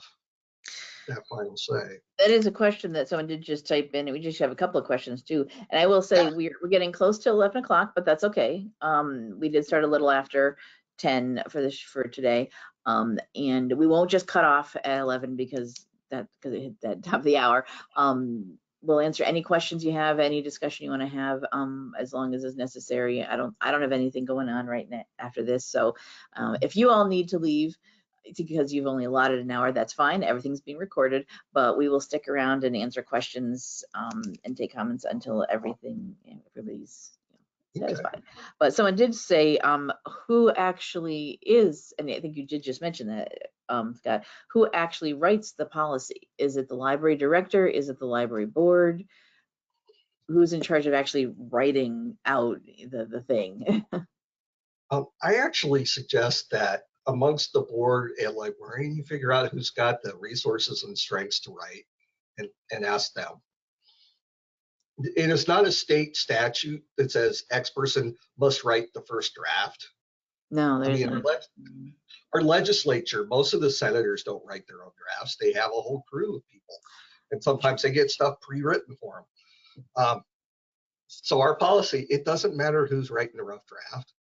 that final say. That is a question that someone did just type in, and we just have a couple of questions too. And I will say Yeah. we're getting close to 11 o'clock, but that's okay. We did start a little after 10 for today, and we won't just cut off at 11 because it hit that top of the hour. We'll answer any questions you have, any discussion you want to have, as long as is necessary. I don't have anything going on right now after this, so if you all need to leave because you've only allotted an hour, that's fine. Everything's being recorded, but we will stick around and answer questions and take comments until everybody's satisfied. But someone did say who actually is, and I think you did just mention that, Scott, who actually writes the policy? Is it the library director? Is it the library board? Who's in charge of actually writing out the thing? I actually suggest that amongst the board and librarian, you figure out who's got the resources and strengths to write and ask them. It is not a state statute that says X person must write the first draft. No, there's our legislature, most of the senators don't write their own drafts. They have a whole crew of people, and sometimes they get stuff pre-written for them. So our policy, it doesn't matter who's writing the rough draft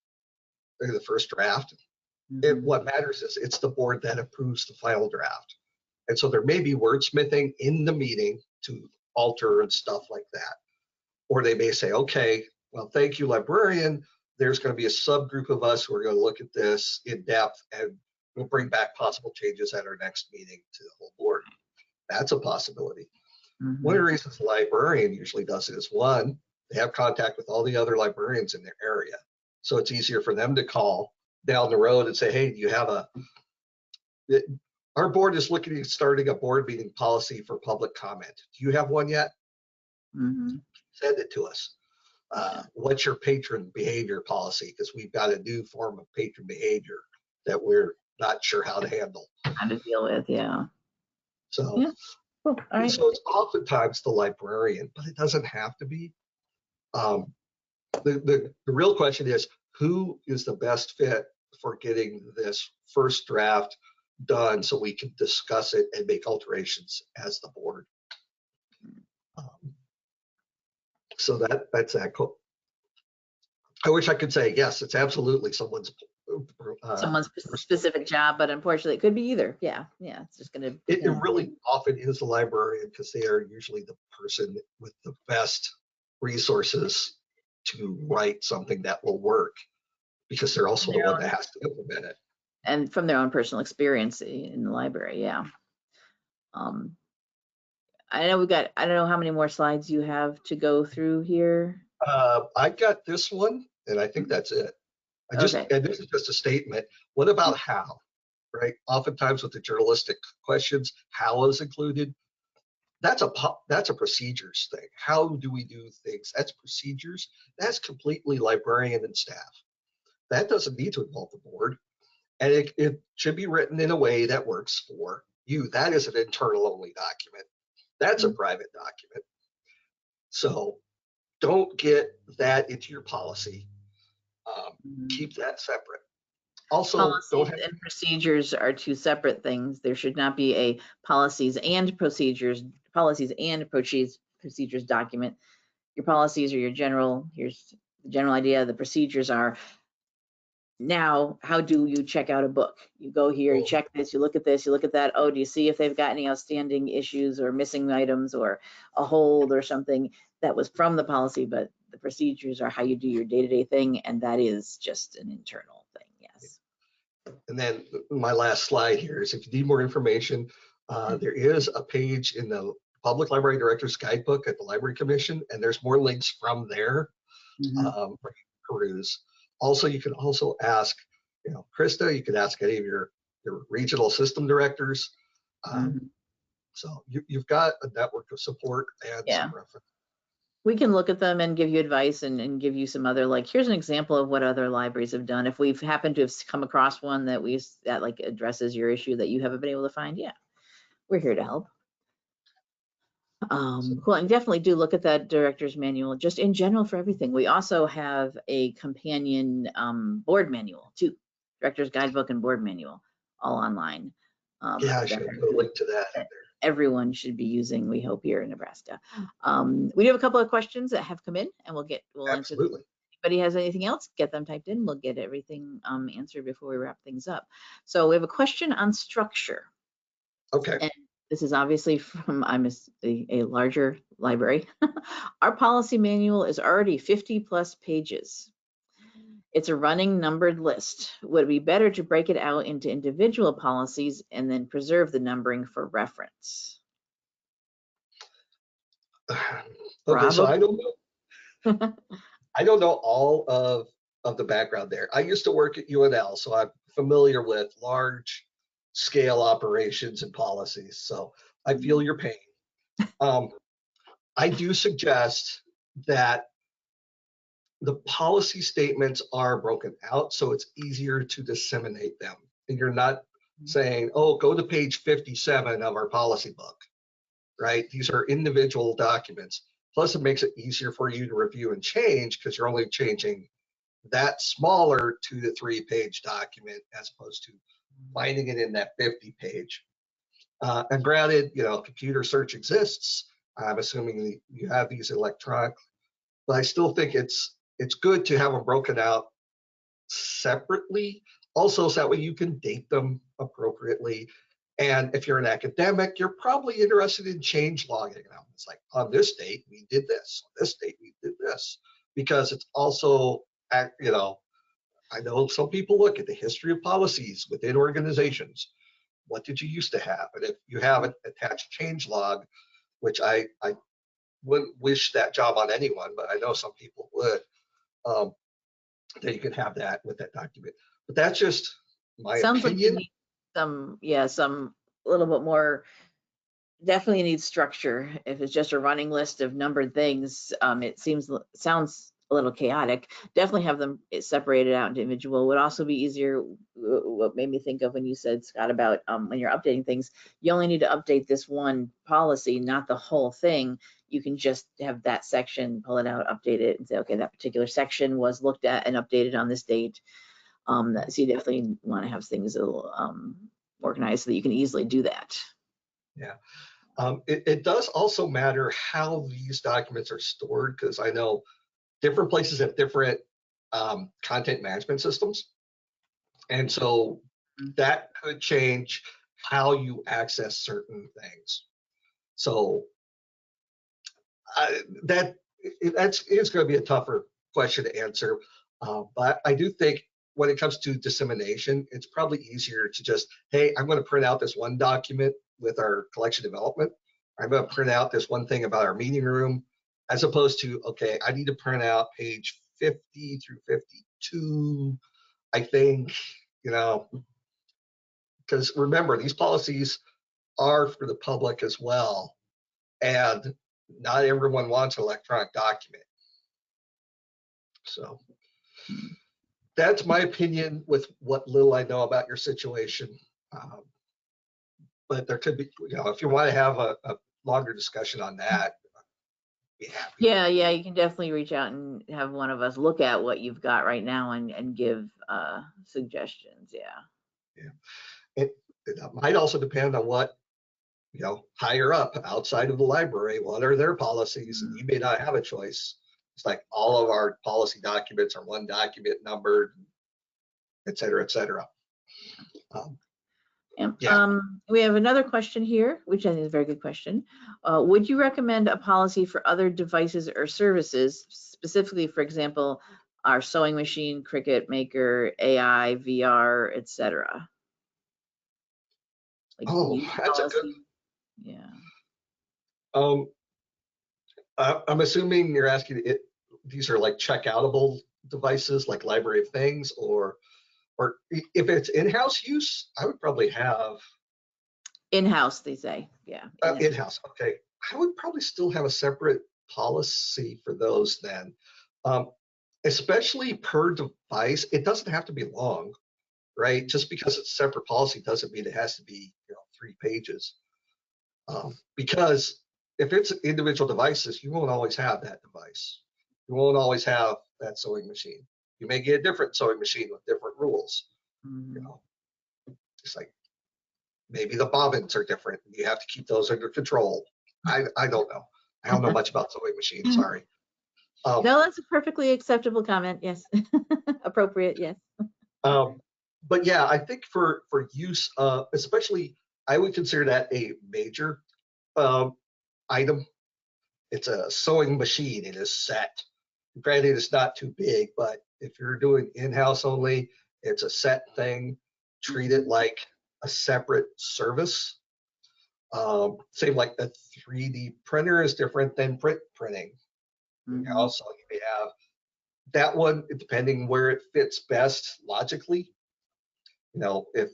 or the first draft. What matters is it's the board that approves the final draft. And so there may be wordsmithing in the meeting to alter and stuff like that. Or they may say, okay, well, thank you, librarian. There's going to be a subgroup of us who are going to look at this in depth, and we'll bring back possible changes at our next meeting to the whole board. That's a possibility. One of the reasons the librarian usually does it is, one, they have contact with all the other librarians in their area. So it's easier for them to call down the road and say, hey, do you have our board is looking at starting a board meeting policy for public comment. Do you have one yet? Send it to us. What's your patron behavior policy? Because we've got a new form of patron behavior that we're not sure how to handle. How to deal with, yeah. So, yeah. Cool. All right. So it's oftentimes the librarian, but it doesn't have to be. The real question is, who is the best fit for getting this first draft done so we can discuss it and make alterations as the board? So that's that. I wish I could say yes, it's absolutely someone's specific job, but unfortunately it could be either. Yeah, it's just gonna. It really often is the librarian, because they are usually the person with the best resources to write something that will work, because they're also the one that has to implement it. And from their own personal experience in the library, yeah. I know I don't know how many more slides you have to go through here. I got this one, and I think that's it. And this is just a statement. What about how? Right? Oftentimes with the journalistic questions, how is included. That's a procedures thing. How do we do things? That's procedures. That's completely librarian and staff. That doesn't need to involve the board. And it should be written in a way that works for you. That is an internal only document. That's a private document. So don't get that into your policy. Keep that separate. Also, policies and procedures are two separate things. There should not be a policies and procedures document. Your policies are here's the general idea. The procedures are, now, how do you check out a book? You go here, you check this, you look at this, you look at that. Oh, do you see if they've got any outstanding issues or missing items or a hold or something that was from the policy? But the procedures are how you do your day-to-day thing, and that is just an internal thing. Yes. And then my last slide here is, if you need more information, there is a page in the Public Library Director's Guidebook at the Library Commission, and there's more links from there for you to peruse. Also, you can also ask, Krista, you could ask any of your regional system directors. So you've got a network of support and some reference. We can look at them and give you advice and give you some other, like, here's an example of what other libraries have done. If we've happened to have come across one that like addresses your issue that you haven't been able to find, we're here to help. Cool, and definitely do look at that director's manual, just in general for everything. We also have a companion board manual too, director's guidebook and board manual, all online. I should put a link to that in there. everyone should be using, we hope, here in Nebraska. We do have a couple of questions that have come in, and we'll answer them. Absolutely. If anybody has anything else, get them typed in. We'll get everything answered before we wrap things up. So we have a question on structure. Okay. And this is obviously from, I'm a larger library. Our policy manual is already 50+ pages. It's a running numbered list. Would it be better to break it out into individual policies and then preserve the numbering for reference? Okay, so I don't Probably. know all of the background there. I used to work at UNL, so I'm familiar with large scale operations and policies. So I feel your pain. Um, I do suggest that the policy statements are broken out so it's easier to disseminate them. And you're not saying, oh, go to page 57 of our policy book, right? These are individual documents. Plus, it makes it easier for you to review and change because you're only changing that smaller 2 to 3 page document as opposed to finding it in that 50 page. And granted, computer search exists. I'm assuming you have these electronic, but I still think it's good to have them broken out separately. Also, so that way you can date them appropriately. And if you're an academic, you're probably interested in change logging them. It's like, on this date, we did this. On this date, we did this. Because it's also, I know some people look at the history of policies within organizations. What did you used to have? And if you have an attached change log, which I wouldn't wish that job on anyone, but I know some people would, that you can have that with that document. But that's just my Sounds like you opinion. need some a little bit more, definitely needs structure. If it's just a running list of numbered things, it sounds a little chaotic. Definitely have them separated out into individual. Would also be easier. What made me think of when you said, Scott, about when you're updating things, you only need to update this one policy, not the whole thing. You can just have that section, pull it out, update it, and say, okay, that particular section was looked at and updated on this date. So you definitely want to have things a little organized so that you can easily do that. Yeah. It does also matter how these documents are stored, because I know different places have different content management systems. And so that could change how you access certain things. So it's going to be a tougher question to answer. But I do think when it comes to dissemination, it's probably easier to just, hey, I'm going to print out this one document with our collection development. I'm going to print out this one thing about our meeting room, as opposed to, okay, I need to print out page 50 through 52, I think, because remember, these policies are for the public as well. And not everyone wants an electronic document. So that's my opinion with what little I know about your situation. But there could be, if you want to have a longer discussion on that, be happy. Yeah, you can definitely reach out and have one of us look at what you've got right now and give suggestions. Yeah. It might also depend on what, higher up outside of the library, what are their policies? And you may not have a choice. It's like all of our policy documents are one document numbered, et cetera, et cetera. Yeah. We have another question here, which I think is a very good question. Would you recommend a policy for other devices or services, specifically, for example, our sewing machine, Cricut Maker, AI, VR, etc.? Like That's a good. Yeah. I'm assuming you're asking it. These are like checkoutable devices, like Library of Things, or if it's in-house use, I would probably have in-house. They say, yeah. In-house. Okay, I would probably still have a separate policy for those then, especially per device. It doesn't have to be long, right? Just because it's a separate policy doesn't mean it has to be 3 pages. Because if it's individual devices, you won't always have that device. You won't always have that sewing machine. You may get a different sewing machine with different rules. It's like maybe the bobbins are different. You have to keep those under control. I don't know. I don't know much about sewing machines. Sorry. No, that's a perfectly acceptable comment. Yes. Appropriate. Yes. But yeah, I think for use, especially, I would consider that a major item. It's a sewing machine. It is set. Granted, it's not too big, but if you're doing in-house only, it's a set thing. Treat it like a separate service. Same like a 3D printer is different than printing. Also, you may have that one, depending where it fits best logically. You know, if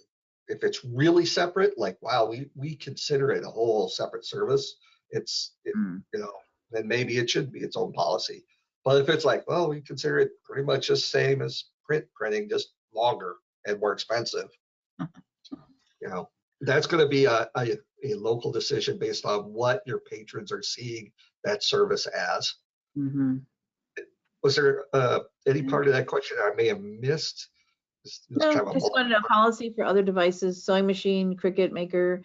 it's really separate, like wow, we consider it a whole separate service. You know, then maybe it should be its own policy. But if it's like, well, we consider it pretty much the same as printing, just longer and more expensive, you know, that's going to be a local decision based on what your patrons are seeing that service as. Was there any part of that question I may have missed? No, just wanted a policy for other devices, sewing machine, Cricut Maker,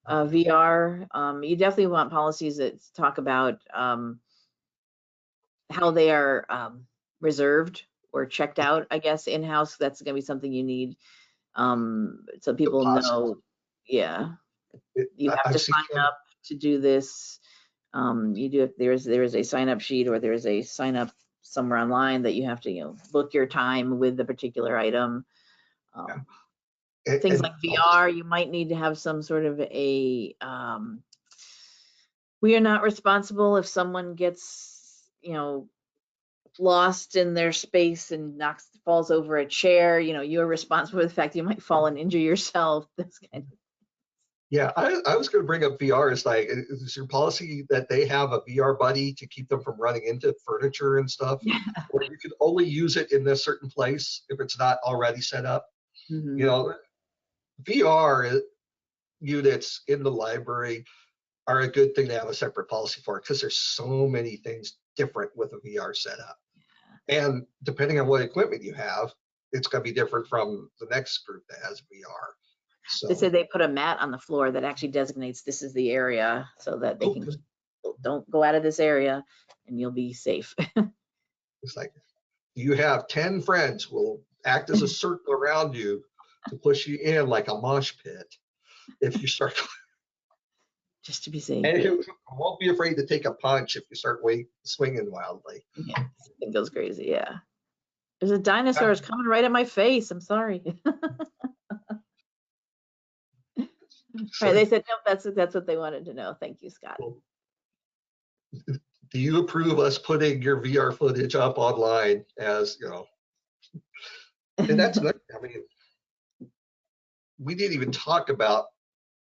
VR. You definitely want policies that talk about how they are reserved or checked out, I guess, in-house. That's going to be something you need. So people know, yeah, you have to sign up to do this. You do, there is a sign-up sheet, or there is a sign-up somewhere online that you have to, you know, book your time with the particular item. Things like VR, you might need to have some sort of a, we are not responsible if someone gets, you know, lost in their space and falls over a chair. You know, you're responsible for the fact that you might fall and injure yourself. This kind of. Yeah, I was going to bring up VR. It's like, is your policy that they have a VR buddy to keep them from running into furniture and stuff? Yeah. Or you can only use it in this certain place if it's not already set up? You know, VR units in the library are a good thing to have a separate policy for, because there's so many things different with a VR setup. Yeah. And depending on what equipment you have, it's going to be different from the next group that has VR. So they said they put a mat on the floor that actually designates this is the area, so that they can don't go out of this area and you'll be safe. It's like, you have 10 friends who will act as a circle around you to push you in like a mosh pit if you start. Just to be safe. And you won't be afraid to take a punch if you start swinging wildly. Yeah, it goes crazy. Yeah. There's a dinosaur is coming right at my face. I'm sorry. Right, they said no. That's what they wanted to know. Thank you, Scott. Well, do you approve us putting your VR footage up online as, you know? And that's I mean, we didn't even talk about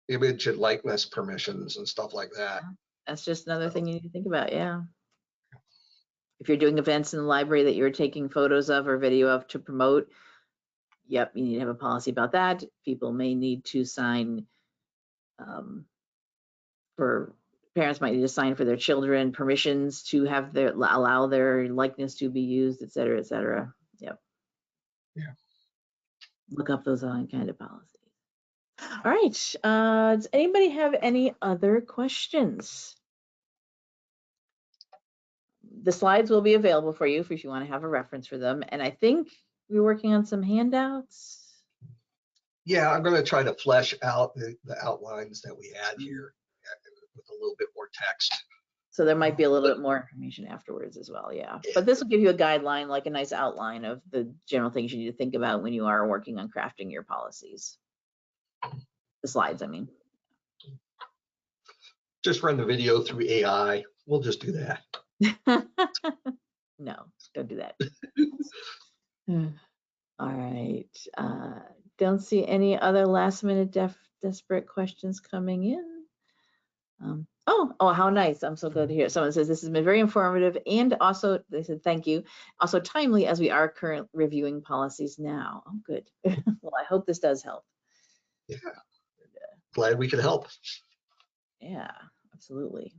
image and likeness permissions and stuff like that. That's just another thing you need to think about. Yeah. If you're doing events in the library that you're taking photos of or video of to promote, yep, you need to have a policy about that. People may need to sign for parents might need to sign for their children permissions to have allow their likeness to be used, et cetera, et cetera. Yep. Yeah. Look up those kind of policies. All right. Does anybody have any other questions? The slides will be available for you if you want to have a reference for them. And I think we're working on some handouts. Yeah, I'm going to try to flesh out the outlines that we had here with a little bit more text. So there might be a little bit more information afterwards as well, yeah. But this will give you a guideline, like a nice outline of the general things you need to think about when you are working on crafting your policies. The slides, I mean. Just run the video through AI. We'll just do that. No, don't do that. All right. Don't see any other last minute desperate questions coming in. Oh, how nice. I'm so glad to hear. Someone says this has been very informative, and also they said thank you. Also timely, as we are currently reviewing policies now. Oh, good. Well, I hope this does help. Yeah. Glad we could help. Yeah, absolutely.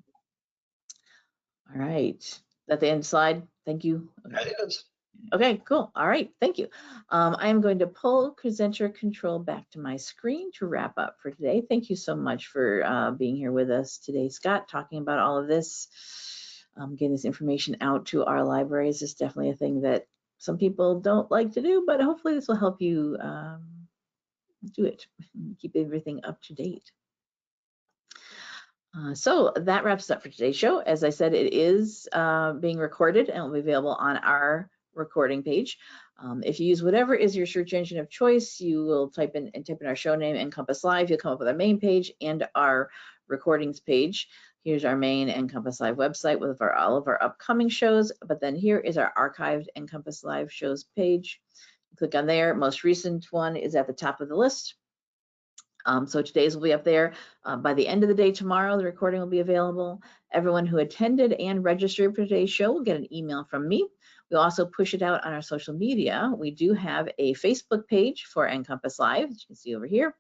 All right. Is that the end slide? Thank you. Okay. That is. Okay, cool. All right, thank you. I am going to pull presenter control back to my screen to wrap up for today. Thank you so much for being here with us today, Scott, talking about all of this. Getting this information out to our libraries is definitely a thing that some people don't like to do, but hopefully this will help you do it, keep everything up to date. So that wraps up for today's show. As I said, it is being recorded and will be available on our recording page. If you use whatever is your search engine of choice, you will type in our show name, NCompass Live. You'll come up with our main page and our recordings page. Here's our main NCompass Live website with all of our upcoming shows. But then here is our archived NCompass Live shows page. Click on there. Most recent one is at the top of the list. So today's will be up there. By the end of the day tomorrow, the recording will be available. Everyone who attended and registered for today's show will get an email from me. We'll also push it out on our social media. We do have a Facebook page for NCompass Live, as you can see over here.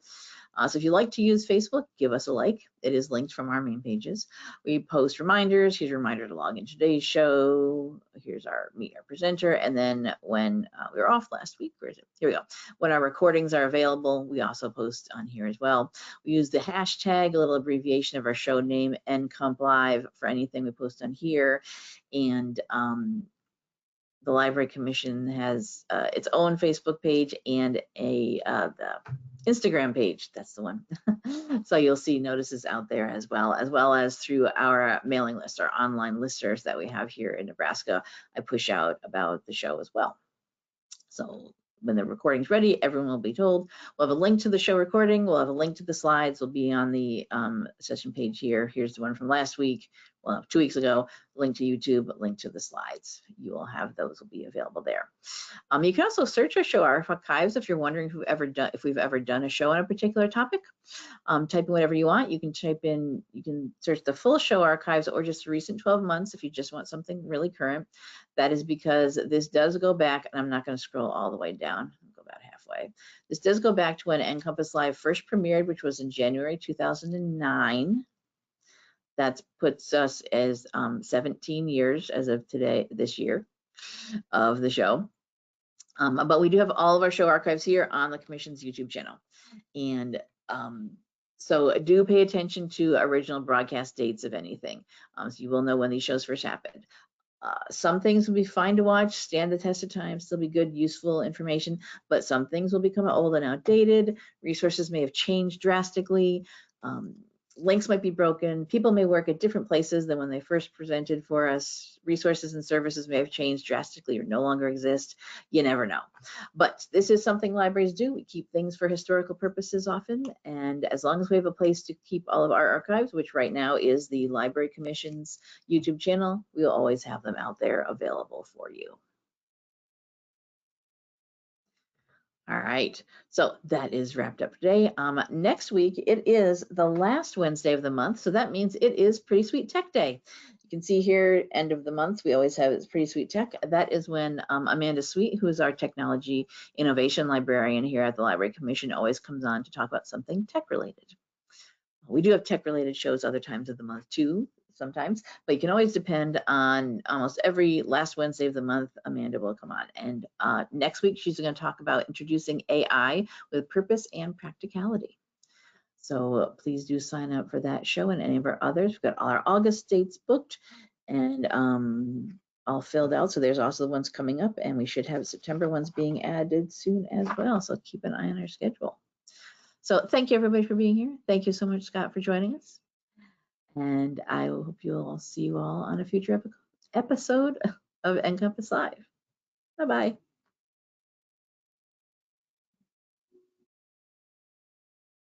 So if you like to use Facebook, give us a like. It is linked from our main pages. We post reminders. Here's a reminder to log in today's show. Here's our meet our presenter. And then when we were off last week, where is it? Here we go. When our recordings are available, we also post on here as well. We use the hashtag, a little abbreviation of our show name, NComp Live, for anything we post on here. And the Library Commission has its own Facebook page and the Instagram page. That's the one. So you'll see notices out there as well as through our mailing list, our online listers that we have here in Nebraska. I push out about the show as well. So when the recording's ready, everyone will be told. We'll have a link to the show recording. We'll have a link to the slides. Will be on the session page here. Here's the one from last week. Well, 2 weeks ago. Link to YouTube, link to the slides. You will have those will be available there. You can also search our show archives if you're wondering if we've ever done a show on a particular topic. Type in whatever you want. You can search the full show archives or just recent 12 months if you just want something really current. That is because this does go back, and I'm not going to scroll all the way down. I'll go about halfway. This does go back to when NCompass Live first premiered, which was in January 2009. That puts us as 17 years as of today, this year, of the show. But we do have all of our show archives here on the Commission's YouTube channel. And so do pay attention to original broadcast dates of anything. So you will know when these shows first happened. Some things will be fine to watch, stand the test of time, still be good, useful information, but some things will become old and outdated. Resources may have changed drastically. Links might be broken. People may work at different places than when they first presented for us. Resources and services may have changed drastically or no longer exist. You never know. But this is something libraries do. We keep things for historical purposes often. And as long as we have a place to keep all of our archives, which right now is the Library Commission's YouTube channel, we'll always have them out there available for you. All right, so that is wrapped up today. Next week, it is the last Wednesday of the month, so that means it is Pretty Sweet Tech Day. You can see here, end of the month, we always have Pretty Sweet Tech. That is when Amanda Sweet, who is our technology innovation librarian here at the Library Commission, always comes on to talk about something tech-related. We do have tech-related shows other times of the month too, sometimes, but you can always depend on almost every last Wednesday of the month, Amanda will come on. And next week, she's going to talk about introducing AI with purpose and practicality. So please do sign up for that show and any of our others. We've got all our August dates booked and all filled out. So there's also the ones coming up, and we should have September ones being added soon as well. So keep an eye on our schedule. So thank you everybody for being here. Thank you so much, Scott, for joining us. And I hope you'll see you all on a future episode of NCompass Live. Bye-bye.